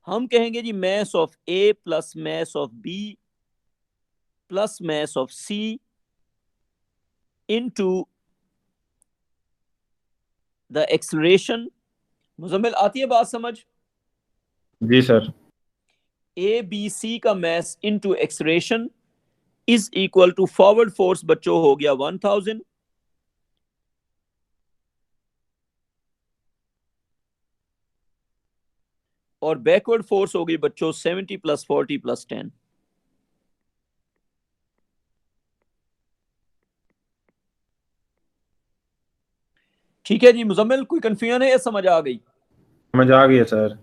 हम कहेंगे जी mass of A plus mass of B plus mass of C into the acceleration. Muzammil आती है बात समझ? जी सर। ए बी सी का mass into acceleration is equal to forward force बच्चों हो गया 1000 और बैकवर्ड फोर्स हो गई बच्चों 70 प्लस 40 प्लस 10। ठीक है जी मुजम्मिल, कोई कंफ्यूजन है या समझ आ गई? समझ आ गई है सर।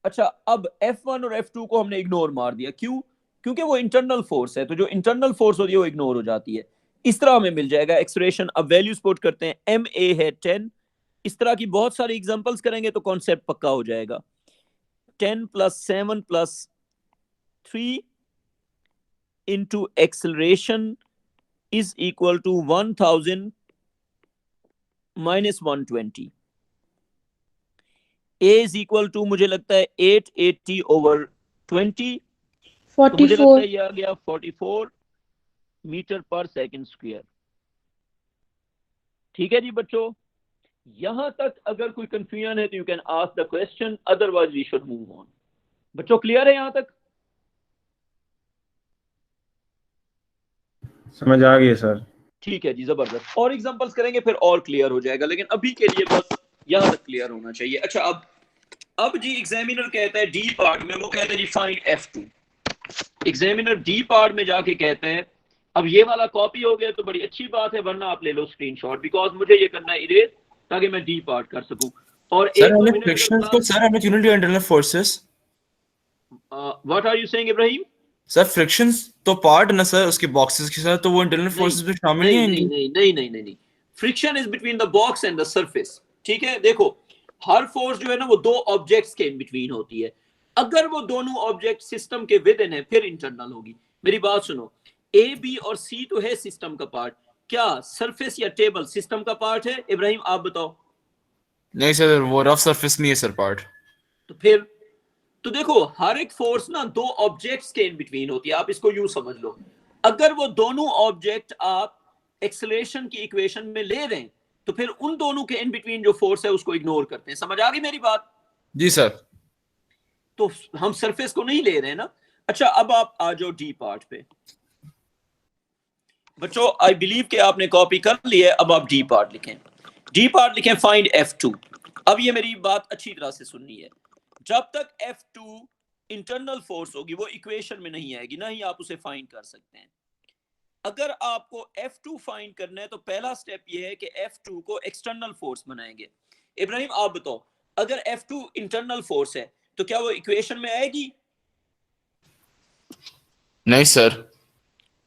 अच्छा, अब F1 और F2 को हमने इग्नोर मार दिया, क्यों? क्योंकि वो इंटरनल फोर्स है, तो जो इंटरनल फोर्स होती है वो इग्नोर हो जाती है। इस तरह हमें मिल जाएगा एक्सप्रेशन। अब वैल्यूज पुट करते हैं। MA है 10। इस तरह की बहुत सारी एग्जांपल्स करेंगे तो कॉन्सेप्ट पक्का हो जाएगा। 10 plus 7 plus 3 into acceleration is equal to 1000 minus 120. A is equal to मुझे लगता है 880 over 20, तो मुझे लगता 44 है ये आ गया 44 मीटर पर सेकंड स्क्वायर। ठीक है जी बच्चों, यहां तक अगर कोई कंफ्यूजन है तो you can ask the question, otherwise we should move on. बच्चों क्लियर है यहां तक? समझ आ गई है सर। ठीक है जी, जबरदस्त। और एग्जांपल्स करेंगे फिर और क्लियर हो जाएगा, लेकिन अभी के लिए बस यहां तक क्लियर होना चाहिए। अच्छा, अब जी एग्जामिनर कहता है डी पार्ट में, वो कहता है जी find F2। Examiner D part में जाके कहते हैं, अब ये वाला कॉपी हो गया तो बड़ी अच्छी बात है, वरना आप ले लो स्क्रीनशॉट, बिकॉज मुझे ये करना है इरेज ताकि मैं डी पार्ट कर सकूं। और सर एक दो हमने मिनट फ्रिक्शंस को सर हमने क्यों नहीं लिया internal forces? What are you saying Ibrahim? Sir frictions तो पार्ट ना सर उसके बॉक्सेस के साथ, तो वो इंटरनल फोर्सेस में शामिल नहीं नहीं होंगी। नहीं नहीं नहीं नहीं, friction is between the box and the surface. ठीक है, देखो हर फोर्स जो है ना वो दो ऑब्जेक्ट्स के इन बिटवीन होती है। अगर वो दोनों ऑब्जेक्ट सिस्टम के विद इन है फिर इंटरनल होगी। मेरी बात सुनो, ए बी और सी तो है सिस्टम का पार्ट, क्या सरफेस या टेबल सिस्टम का पार्ट है? इब्राहिम आप बताओ। नहीं सर, वो रफ सरफेस नहीं है सर पार्ट। तो फिर तो देखो हर एक फोर्स ना दो ऑब्जेक्ट्स के इन बिटवीन होती है, आप इसको यूं समझ लो। अगर वो दोनों ऑब्जेक्ट आप एक्सेलरेशन की इक्वेशन में ले रहे हैं तो फिर उन दोनों के इन बिटवीन जो फोर्स है उसको इग्नोर करते हैं। समझ आ गई मेरी बात? जी सर। तो हम सरफेस को नहीं ले रहे हैं ना। अच्छा, अब आप आ जाओ डी पार्ट पे। बच्चों आई बिलीव कि आपने कॉपी कर ली है। अब आप डी पार्ट लिखें। डी पार्ट लिखें फाइंड F2। अब ये मेरी बात अच्छी तरह से सुननी है। जब तक F2 इंटरनल फोर्स होगी वो इक्वेशन में नहीं आएगी, ना ही आप उसे फाइंड कर सकते हैं। अगर आपको F2 फाइंड करना है तो पहला स्टेप ये है कि F2 को एक्सटर्नल फोर्स बनाएंगे। इब्राहिम आप बताओ, अगर F2 इंटरनल फोर्स है तो क्या वो इक्वेशन में आएगी? नहीं सर।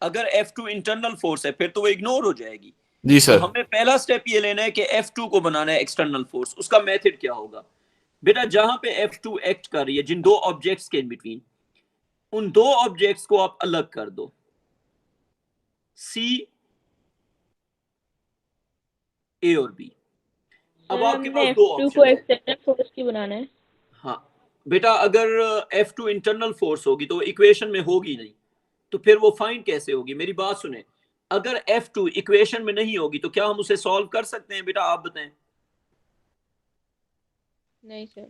अगर F2 इंटरनल फोर्स है फिर तो वो इग्नोर हो जाएगी। जी तो सर। हमें पहला स्टेप ये लेना है कि F2 को बनाना है एक्सटर्नल फोर्स। उसका मेथड क्या होगा? बेटा जहां पे F2 एक्ट कर रही है जिन दो ऑब्जेक्ट्स के इन बिटवीन, उन दो ऑब्जेक्ट्स को आप अलग कर दो। C, A और B। अब आपके पास दो F2 ऑप्शन को है। एक्सटर्नल फोर्स की बनाना है। हाँ बेटा, अगर F2 इंटरनल फोर्स होगी तो इक्वेशन में होगी नहीं, तो फिर वो फाइंड कैसे होगी? मेरी बात सुने, अगर F2 इक्वेशन में नहीं होगी तो क्या हम उसे सॉल्व कर सकते हैं? बेटा आप बताएं। नहीं सर।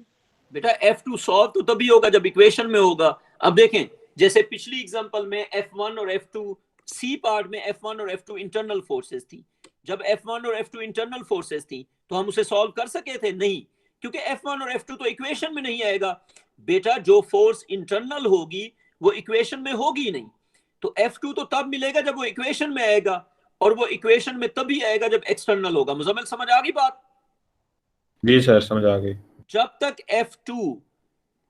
बेटा F2 सॉल्व तो तभी होगा जब इक्वेशन में होगा। अब देखें, जैसे पिछली एग्जांपल में F1 और F2 सी पार्ट में F1 और F2 इंटरनल फोर्सेस थी, जब F1 और F2 इंटरनल फोर्सेस थी तो हम उसे सॉल्व कर सके थे? नहीं, क्योंकि F1 और F2 तो इक्वेशन में नहीं आएगा बेटा। जो फोर्स इंटरनल होगी वो इक्वेशन में होगी नहीं, तो F2 तो तब मिलेगा जब वो इक्वेशन में आएगा, और वो इक्वेशन में तभी आएगा जब एक्सटर्नल होगा। मुजम्मिल समझ आ गई बात? जी सर समझ आ गई। जब तक F2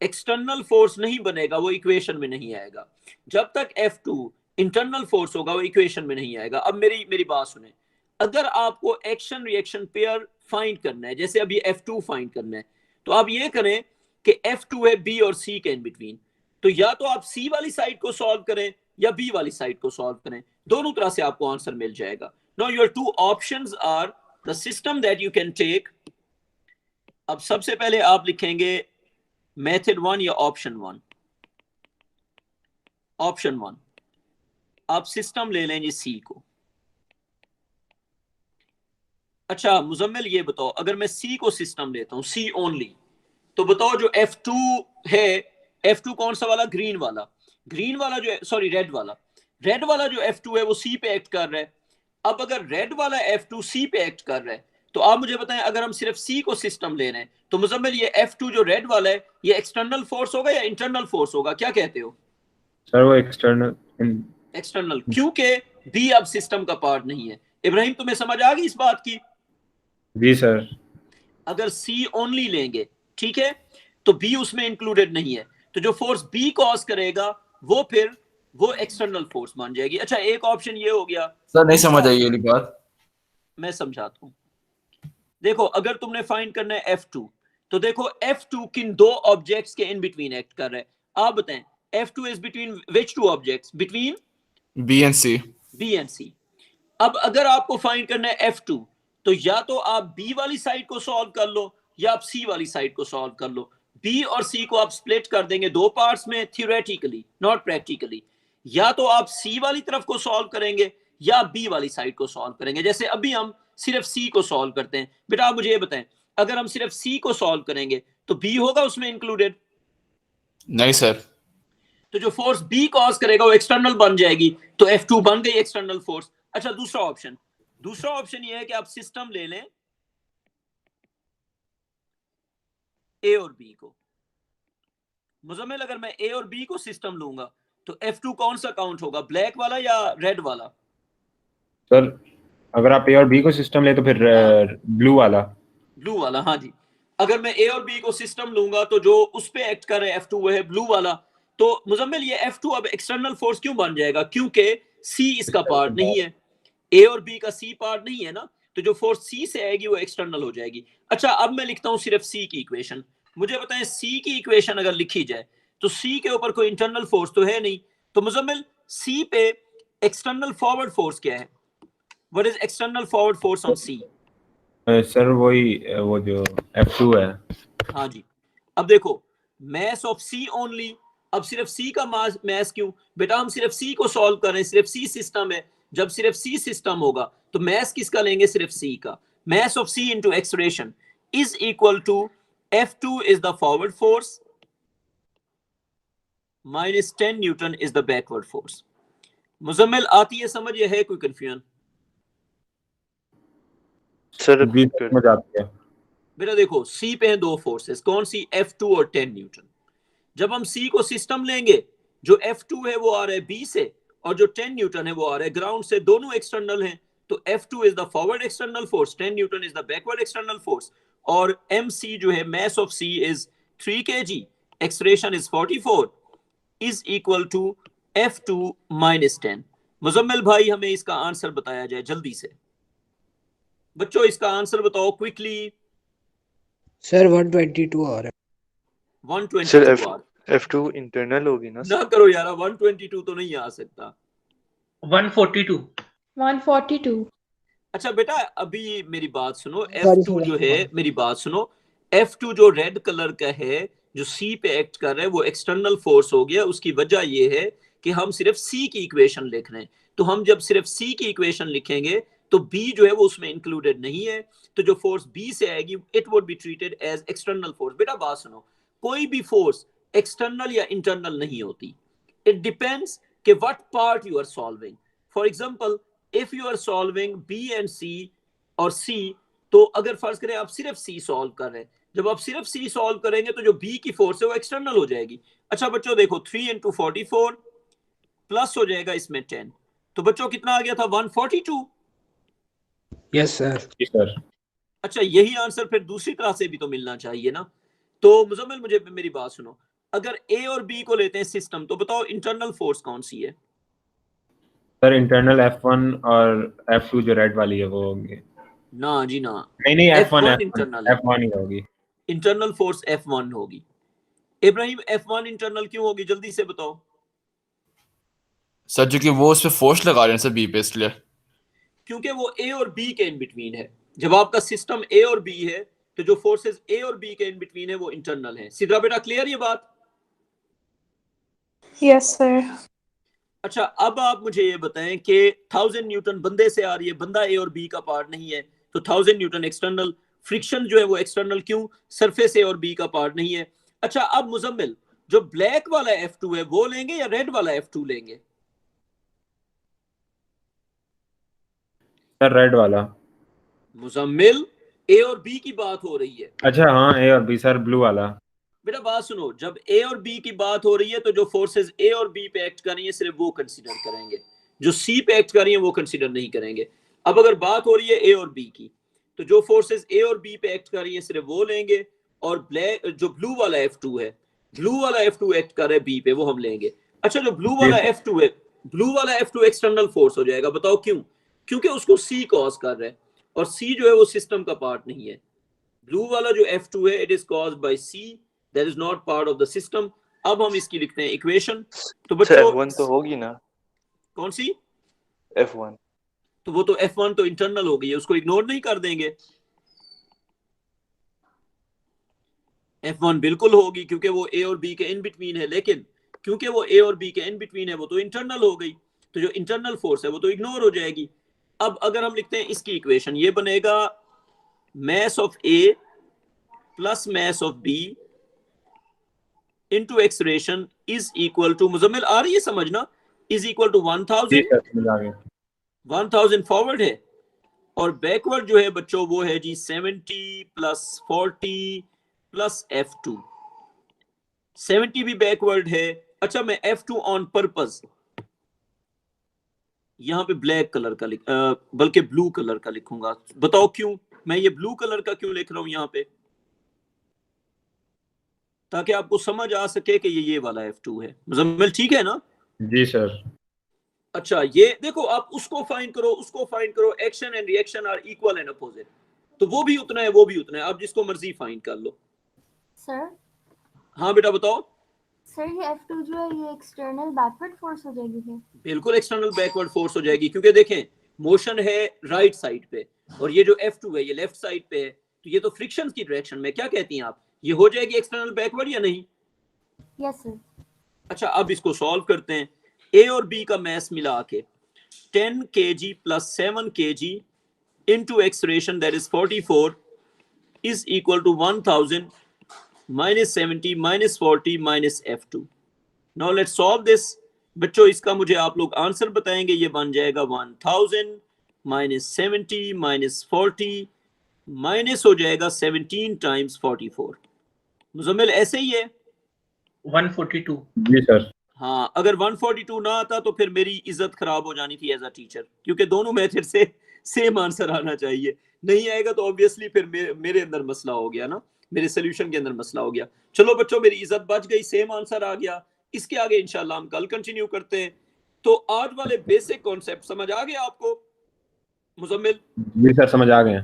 एक्सटर्नल फोर्स नहीं बनेगा वो इक्वेशन में नहीं आएगा, जब तक F2 इंटरनल फोर्स होगा वो इक्वेशन में नहीं आएगा। अब मेरी बात सुने, अगर आपको एक्शन रिएक्शन पेयर फाइंड करना है, जैसे अभी F2 फाइंड करना है, तो आप ये करें कि F2 है B और C के इन बिटवीन, तो या तो आप C वाली साइड को सॉल्व करें या B वाली साइड को सॉल्व करें, दोनों तरह से आपको आंसर मिल जाएगा। Now your two options are the system that you can take. अब सबसे पहले आप लिखेंगे मेथड 1 या ऑप्शन 1। ऑप्शन 1 आप सिस्टम ले लें जी C को। अच्छा मुजम्मिल ये बताओ, अगर मैं C को सिस्टम लेता हूं, C ओनली, तो बताओ जो F2 है, F2 कौन सा वाला? ग्रीन वाला। ग्रीन वाला जो सॉरी रेड वाला जो F2 है वो C पे एक्ट कर रहा है। अब अगर रेड वाला F2 C पे एक्ट कर रहा है तो आप मुझे बताएं, अगर हम सिर्फ C को सिस्टम ले रहे हैं तो मुजम्मिल ये F2 जो रेड वाला है ये एक्सटर्नल फोर्स होगा या इंटरनल फोर्स होगा? क्या कहते हो सर वो एक्सटर्नल एक्सटर्नल, क्योंकि B अब सिस्टम का पार्ट नहीं है। इब्राहिम तुम्हें समझ आ गई इस बात की? जी सर। अगर C ओनली लेंगे, ठीक है, तो B उसमें इंक्लूडेड नहीं है, तो जो फोर्स B कॉज करेगा वो फिर वो एक्सटर्नल फोर्स मान जाएगी। अच्छा एक ऑप्शन ये हो गया। सर नहीं समझ आई ये वाली बात। मैं समझाता हूं, देखो अगर तुमने फाइंड करना है F2, तो देखो F2 किन दो ऑब्जेक्ट्स के इन बिटवीन एक्ट कर रहा है? आप बताएं, F2 is between which two objects? Between B and C। B and C। अब अगर आपको फाइंड करना है F2, तो या तो आप B वाली साइड को सॉल्व कर लो या आप C वाली साइड को सॉल्व कर लो। B और C को आप स्प्लिट कर देंगे दो पार्ट्स में, थियोरेटिकली नॉट प्रैक्टिकली। या तो आप C वाली तरफ को सॉल्व करेंगे या B वाली साइड को सॉल्व करेंगे। जैसे अभी हम सिर्फ C को सॉल्व करते हैं। बेटा आप मुझे ये बताएं, अगर हम सिर्फ C को सॉल्व करेंगे तो B होगा उसमें इंक्लूडेड? नहीं सर। तो जो फोर्स B कॉज करेगा वो एक्सटर्नल बन जाएगी, तो F2 बन गई एक्सटर्नल फोर्स। अच्छा दूसरा ऑप्शन ये है कि आप सिस्टम ले लें A और B को। मुजम्मिल अगर मैं A और B को सिस्टम लूंगा तो F2 कौन सा काउंट होगा, ब्लैक वाला या रेड वाला? सर अगर आप A और B को सिस्टम ले तो फिर ब्लू वाला। हाँ जी। अगर मैं A और B को सिस्टम लूंगा तो जो उस पे एक्ट कर रहे हैं F2 वो है ब्लू वाला। तो मुजम्मिल ये F2 अब एक्सटर्नल फोर्स क्यों बन जाएगा? क्योंकि C इसका पार्ट नहीं है, A और B का C पार्ट नहीं है ना, तो जो फोर्स C से आएगी वो एक्सटर्नल हो जाएगी। अच्छा अब मैं लिखता हूं सिर्फ C की इक्वेशन। मुझे बताएं C की इक्वेशन अगर लिखी जाए तो C के ऊपर कोई इंटरनल फोर्स तो है नहीं, तो मुजम्मिल C पे एक्सटर्नल फॉरवर्ड फोर्स क्या है? What is external forward force on C? Sir वही वो जो F2 है। हाँ जी। अब देखो मैस ऑफ C ओनली, अब सिर्फ C का मैस क्यों? बेटा हम सिर्फ C को सॉल्व कर रहे हैं, सिर्फ C सिस्टम है। जब सिर्फ C सिस्टम होगा तो मैस किसका लेंगे? सिर्फ C का। Mass of C into acceleration is equal to F2 is the forward force minus 10 newton is the backward force. Muzammil आती है समझ, ये है कोई कंफ्यूजन? सर जी समझ आती है। बेटा देखो C पे हैं दो फोर्सेस, कौन सी? F2 और 10 न्यूटन। जब हम C को सिस्टम लेंगे, जो F2 है वो आ रहा है B से और जो 10 न्यूटन है वो आ रहा है ग्राउंड से, दोनों एक्सटर्नल हैं। तो F2 is the forward external force, 10 newton is the backward external force, और MC जो है mass of C is 3 kg, acceleration is 44, is equal to F2 minus 10। Muzammil भाई हमें इसका आंसर बताया जाए जल्दी से। बच्चों इसका आंसर बताओ क्विकली। सर 122 आ रहा है। 122 सर आ रहा है। F2 इंटरनल होगी ना ना करो यार, 122 तो नहीं आ सकता। 142 142। अच्छा बेटा अभी मेरी बात सुनो, Sorry, F2 sir, जो है, मेरी बात सुनो, F2 जो रेड कलर का है जो C पे एक्ट कर रहा है वो एक्सटर्नल फोर्स हो गया। उसकी वजह ये है कि हम सिर्फ C की इक्वेशन लिख रहे हैं, तो हम जब सिर्फ C की इक्वेशन लिखेंगे तो B जो है वो उसमें इंक्लूडेड नहीं है, तो जो फोर्स B से आएगी it would be treated as external force. बेटा बात सुनो, कोई भी फोर्स एक्सटर्नल या इंटरनल नहीं होती, इट डिपेंड्स कि what part you are solving. For example if you are solving B and C और सी, तो अगर फर्ज करें आप सिर्फ सी सॉल्व कर रहे हैं, जब आप सिर्फ सी सॉल्व करेंगे तो जो बी की फोर्स है वो एक्सटर्नल हो जाएगी। अच्छा बच्चों देखो 3 इंटू 44 प्लस हो जाएगा इसमें 10, तो बच्चों कितना आ गया था 142। Yes sir. जी सर। अच्छा यही आंसर फिर दूसरी तरह से भी तो मिलना चाहिए ना। तो मुजम्मिल मुझे मेरी बात सुनो, अगर ए और बी को लेते हैं सिस्टम, तो बताओ इंटरनल फोर्स कौन सी है? सर इंटरनल F1 और F2 जो रेड वाली है वो होगी। ना जी ना, नहीं F1 इंटरनल है, F1 ही होगी। इंटरनल फोर्स F1 होगी। इब्राहिम F1 इंटरनल क्यों होगी, जल्दी से बताओ। सर जो कि वो उस पे फोर्स लगा रहे हैं सर बी पे, इसलिए। क्योंकि वो ए और बी के इन बिटवीन है। जब आपका सिस्टम ए और बी है तो जो फोर्सेस ए और बी के इन बिटवीन है वो इंटरनल है। सिद्रा बेटा क्लियर ये बात? Yes sir. अच्छा अब आप मुझे ये बताएं कि 1000 न्यूटन बंदे से आ रही है, बंदा ए और बी का पार्ट नहीं है, तो 1000 न्यूटन एक्सटर्नल, फ्रिक्शन जो है वो एक्सटर्नल, क्यों? सरफेस ए और बी का पार्ट नहीं है। अच्छा अब मुजम्मिल जो ब्लैक वाला F2 है वो लेंगे या रेड वाला F2 लेंगे? सर रेड वाला। मुजम्मिल ए और बी की बात हो रही है। अच्छा हाँ ए और बी सर ब्लू वाला। बेटा बात सुनो, जब ए और बी की बात हो रही है तो जो फोर्सेस ए और बी पे एक्ट कर रही है सिर्फ वो कंसीडर करेंगे, जो सी पे एक्ट कर रही है वो कंसीडर नहीं करेंगे। अब अगर बात हो रही है ए और बी की, तो जो फोर्सेस ए और बी पे एक्ट कर रही है सिर्फ वो लेंगे, और ब्लैक जो ब्लू वाला F2 है, ब्लू वाला F2 एक्ट कर रहा है बी पे, वो हम लेंगे। अच्छा जो ब्लू वाला F2 है, ब्लू वाला F2 एक्सटर्नल फोर्स हो जाएगा, बताओ क्यों? क्योंकि उसको सी कॉज कर रहा है, और सी जो है वो सिस्टम का पार्ट नहीं है। ब्लू वाला जो F2 है it is caused by C, that is not part of the system. अब हम इसकी लिखते हैं इक्वेशन। तो बच्चों F1 तो होगी ना? कौन सी? F1 तो वो तो F1 तो इंटरनल हो गई है, उसको इग्नोर नहीं कर देंगे। F1 बिल्कुल होगी क्योंकि वो ए और बी के इन बिटवीन है, लेकिन क्योंकि वो ए और बी के इन बिटवीन है वो तो इंटरनल हो गई, तो जो इंटरनल फोर्स है वो तो इग्नोर हो जाएगी। अब अगर हम लिखते हैं इसकी इक्वेशन, ये बनेगा mass of A plus mass of B into acceleration is equal to, Muzammil आ रही है समझना, is equal to 1000। जी सर समझ आ गया। 1000 फॉरवर्ड है और बैकवर्ड जो है बच्चों वो है जी 70 प्लस 40 प्लस F2। 70 भी बैकवर्ड है। अच्छा मैं F2 ऑन पर्पस यहां पे ब्लैक कलर का बल्कि ब्लू कलर का लिखूंगा, बताओ क्यों? मैं ये ब्लू कलर का क्यों लिख रहा हूं यहाँ पे? ताकि आपको समझ आ सके कि ये वाला F2 है। मुजम्मिल ठीक है ना? जी सर। अच्छा ये देखो, आप उसको फाइंड करो, उसको फाइंड करो, action and reaction are equal and opposite, तो वो भी उतना है वो भी उतना है, आप जिसको मर्जी फाइंड कर लो। सर हाँ बेटा बताओ। सर ये F2 जो है ये एक्सटर्नल बैकवर्ड फोर्स हो जाएगी फिर? बिल्कुल एक्सटर्नल बैकवर्ड फोर्स हो जाएगी, क्योंकि देखें मोशन है राइट साइड पे और ये जो F2 है ये लेफ्ट साइड पे है, तो ये तो फ्रिक्शन की डायरेक्शन में, क्या कहती हैं आप, ये हो जाएगी एक्सटर्नल बैकवर्ड या नहीं? Yes sir. अच्छा अब इसको सॉल्व करते हैं। ए और बी का मैस मिला के 10 kg plus 7 kg into acceleration that is 44 is equal to 1000 minus 70 minus 40 minus F2। Now let's solve this। बच्चों इसका मुझे आप लोग आंसर बताएंगे, ये बन जाएगा 1000 minus 70 minus 40 माइनस हो जाएगा 17 times 44। मुजम्मिल ऐसे ही है? 142। जी सर। हाँ अगर 142 ना आता तो फिर मेरी इज्जत खराब हो जानी थी एज अ टीचर, क्योंकि दोनों मेथड से सेम आंसर आना चाहिए, नहीं आएगा तो ऑब्वियसली फिर मेरे अंदर मसला हो गया ना, मेरे सोल्यूशन के अंदर मसला हो गया। चलो बच्चों मेरी इज्जत बच गई, सेम आंसर आ गया। इसके आगे इंशाल्लाह हम कल कंटिन्यू करते हैं। तो आज वाले बेसिक कॉन्सेप्ट समझ आ गए आपको मुजम्मिल? जी सर समझ आ गए।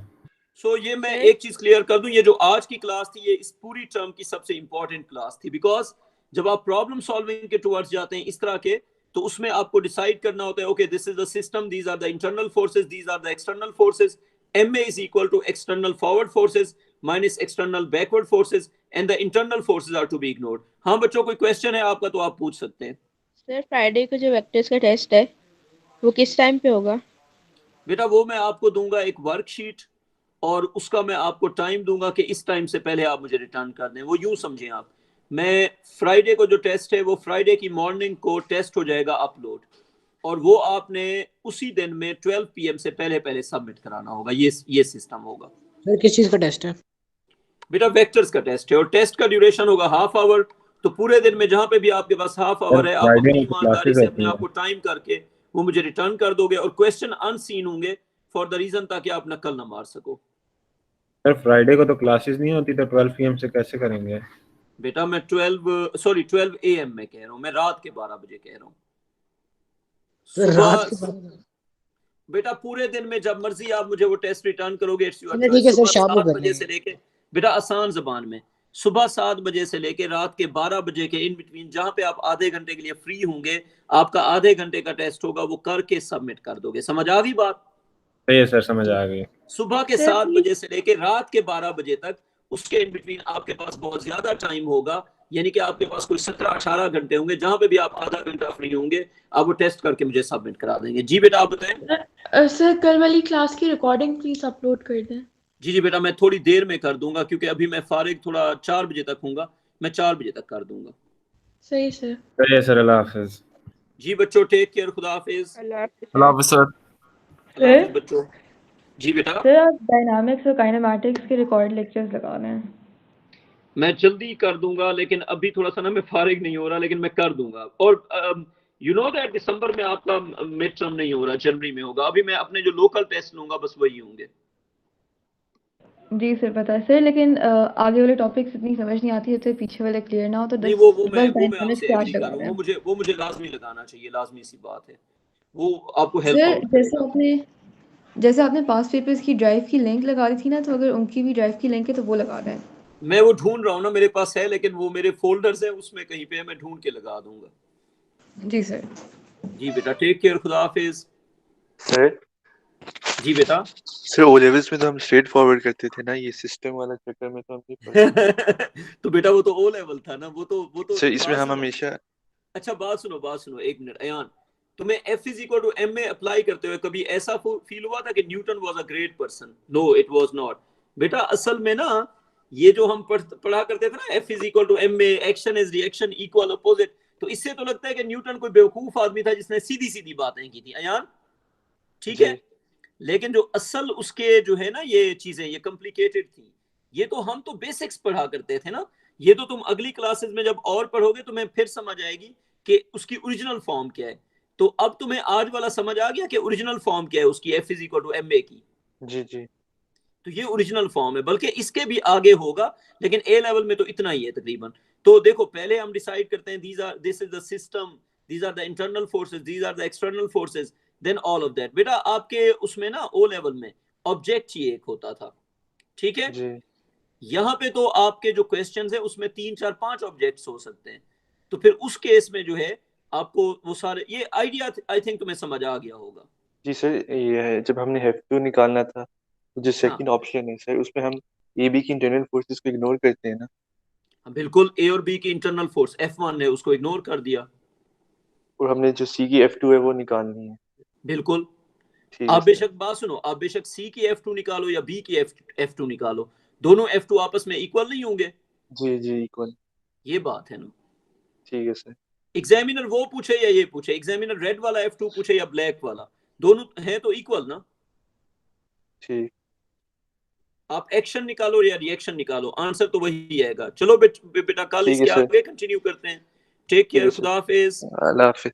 सो ये मैं एक चीज क्लियर कर दूं, ये जो आज की क्लास थी ये इस पूरी टर्म की सबसे इंपॉर्टेंट क्लास थी, बिकॉज जब आप प्रॉब्लम सॉल्विंग के टुवर्ड्स जाते हैं इस तरह के, तो उसमें आपको डिसाइड करना होता है okay this is the system, these are the internal forces, these are the external forces, MA is equal to external forward forces minus external backward forces and the internal forces are to be ignored। हाँ बच्चों कोई question है आपका तो आप पूछ सकते हैं। सर फ्राइडे को जो वेक्टर्स का टेस्ट है वो किस टाइम पे होगा? बेटा वो मैं आपको दूंगा एक वर्कशीट और उसका मैं आपको टाइम दूंगा कि इस टाइम से पहले आप मुझे रिटर्न कर दें। वो यूं समझें आप, मैं फ्राइडे को जो टेस्ट है वो फ्राइडे की मॉर्निंग को टेस्ट हो जाएगा अपलोड, और वो आपने उसी दिन में 12 PM से पहले पहले सबमिट कराना होगा। ये सिस्टम होगा। सर किस चीज का टेस्ट है? बेटा वेक्टर्स का टेस्ट है और टेस्ट का ड्यूरेशन होगा हाफ आवर। तो पूरे दिन में जहां पे भी आपके पास हाफ आवर है, आप Friday अपनी में तो ईमानदारी classes से होती अपने हैं। आप को टाइम करके वो मुझे रिटर्न कर दोगे और क्वेश्चन अनसीन होंगे फॉर द रीजन ताकि आप नकल ना मार सको। सर फ्राइडे को तो क्लासेस नहीं होती, तो 12 PM से कैसे करेंगे? बेटा मैं 12 AM में कह रहा हूँ, मैं रात के 12 बजे कह रहा हूँ। सर रात के सुबह बेटा पूरे दिन में जब मर्जी आप मुझे वो टेस्ट रिटर्न करोगे, इट्स योर ठीक है सर, चॉइस। शाम को 7 कर बजे लेंगे। से लेके बेटा आसान जबान में सुबह 7 बजे से लेके रात के 12 बजे के इन बिटवीन जहां पे आप आधे घंटे के लिए फ्री होंगे, आपका आधे घंटे का टेस्ट होगा, वो करके सबमिट कर दोगे। समझ आ गई बात? सही है सर, समझ आ गई। सुबह के 7 बजे से लेके रात के 12 बजे तक, उसके इन बिटवीन आपके पास बहुत ज्यादा टाइम होगा, यानी कि आपके पास कोई 17-18 घंटे होंगे जहां पे भी आप आधा घंटा फ्री होंगे, आप वो टेस्ट करके मुझे सबमिट करा देंगे। जी बेटा आप बताएं। सर कल वाली क्लास की रिकॉर्डिंग प्लीज अपलोड कर दें। जी बेटा मैं थोड़ी देर में कर दूंगा, क्योंकि अभी मैं फारिग थोड़ा 4 बजे तक हूँगा, मैं 4 बजे तक कर दूंगा। सही सर। सही है सर, अल्लाह हाफिज। जी बच्चों टेक केयर, खुदा हाफिज। अल्लाह हाफ़िज़ सर। अल्लाह हाफिज बच्चों। जी बेटा सर आप डायनामिक्स और काइनेमैटिक्स के रिकॉर्ड लेक्चर्स लगा रहे हैं। मैं जल्दी कर दूंगा, लेकिन अभी थोड़ा सा ना मैं फारिग नहीं हो रहा, लेकिन मैं कर दूंगा। और यू नो दैट दिसंबर में आपका मिड टर्म नहीं हो रहा, जनवरी में होगा। अभी मैं अपने जो लोकल टेस्ट लूंगा बस वही होंगे। जी सर पता है सर, लेकिन आगे वाले टॉपिक्स इतनी समझ नहीं आती है तो पीछे वाले क्लियर ना हो तो नहीं बस वो मैं डायनामिक्स आपसे क्लास एग्री लगा कर रहा रहे हूँ, हैं। वो मुझे लाजमी लगाना चाहिए, लाजमी सी बात है, वो आपको हेल्प सर आउट करेगा। जैसे आपने पास पेपर्स की ड्राइव की लिंक लगा दी थी ना, तो अगर उनकी भी ड्राइव की लिंक है तो वो लगा दें। मैं वो ढूंढ रहा हूँ ना, मेरे पास है, लेकिन वो मेरे फोल्डर्स है उसमें कहीं पे है, मैं ढूंढ के लगा दूंगा। जी सर। जी बेटा टेक केयर, खुदा हाफिज। सर जी बेटा सर ओ लेवल्स में तो हम स्ट्रेट फॉरवर्ड करते थे ना, ये सिस्टम वाला चक्कर में तो हम नहीं पढ़ते। तो बेटा वो तो ओ लेवल था ना, वो तो सर इसमें बात हम सुनो। हमेशा अच्छा बात सुनो 1 मिनट। अयान, तुम्हें F is equal to M में अप्लाई करते हुए कभी ऐसा फील हुआ था कि Newton was a great person? No it was not. बेटा असल में ना ये जो हम पढ़ा करते थे ना, F is equal to M में action is reaction equal opposite, तो इससे तो लगता है कि न्यूटन कोई बेवकूफ आदमी था जिसने सीधी सीधी बातें की थी। अयान ठीक है, लेकिन जो असल उसके जो है ना ये चीजें ये कॉम्प्लिकेटेड थी। ये तो हम तो बेसिक्स पढ़ा करते थे ना, ये तो तुम अगली क्लासेस में जब और पढ़ोगे तुम्हें फिर समझ आएगी कि उसकी ओरिजिनल फॉर्म क्या है। तो अब तुम्हें आज वाला समझ आ गया कि ओरिजिनल फॉर्म क्या है उसकी, F is equal to MA की। जी जी तो ये ओरिजिनल फॉर्म है, बल्कि इसके भी आगे होगा, लेकिन ए लेवल में तो इतना ही है तकरीबन। तो देखो पहले हम डिसाइड करते हैं this is the system, these are the internal forces, these are the external forces, then all of that. बेटा आपके उसमें ना ओ लेवल में ऑब्जेक्ट ही एक होता था, ठीक है? जी यहाँ पे तो आपके जो क्वेश्चंस है उसमें 3 4 5 ऑब्जेक्ट्स हो सकते हैं। तो फिर उस केस में जो है आपको वो सारे ये आइडिया आई थिंक तुम्हें समझ आ गया होगा। जी सर, ये है जब हमने F2 निकालना था तो जो सेकंड ऑप्शन है सर, उसमें हम ए बी की इंटरनल फोर्सेस को इग्नोर करते हैं ना। बिल्कुल, ए और बी की इंटरनल फोर्स F1 है उसको इग्नोर कर दिया। और हमने जो सी की F2 है वो निकालनी है। बिल्कुल, ठीक है आप सर। बेशक बात सुनो, आप बेशक सी की F2 निकालो या बी की F2 निकालो, दोनों F2 आपस में इक्वल नहीं होंगे। जी जी इक्वल। ये बात है ना। ठीक है सर। एग्जामिनर वो पूछे या ये पूछे, एग्जामिनर रेड वाला F2 पूछे या ब्लैक वाला, दोनों है तो इक्वल ना। ठीक। आप एक्शन निकालो या रिएक्शन निकालो, आंसर तो वही आएगा। चलो बेटा कल ठीक है इसके सर। आगे कंटिन्यू करते हैं। टेक ठीक है केयर, सर। खुदा हाफिज। अल्लाह हाफिज।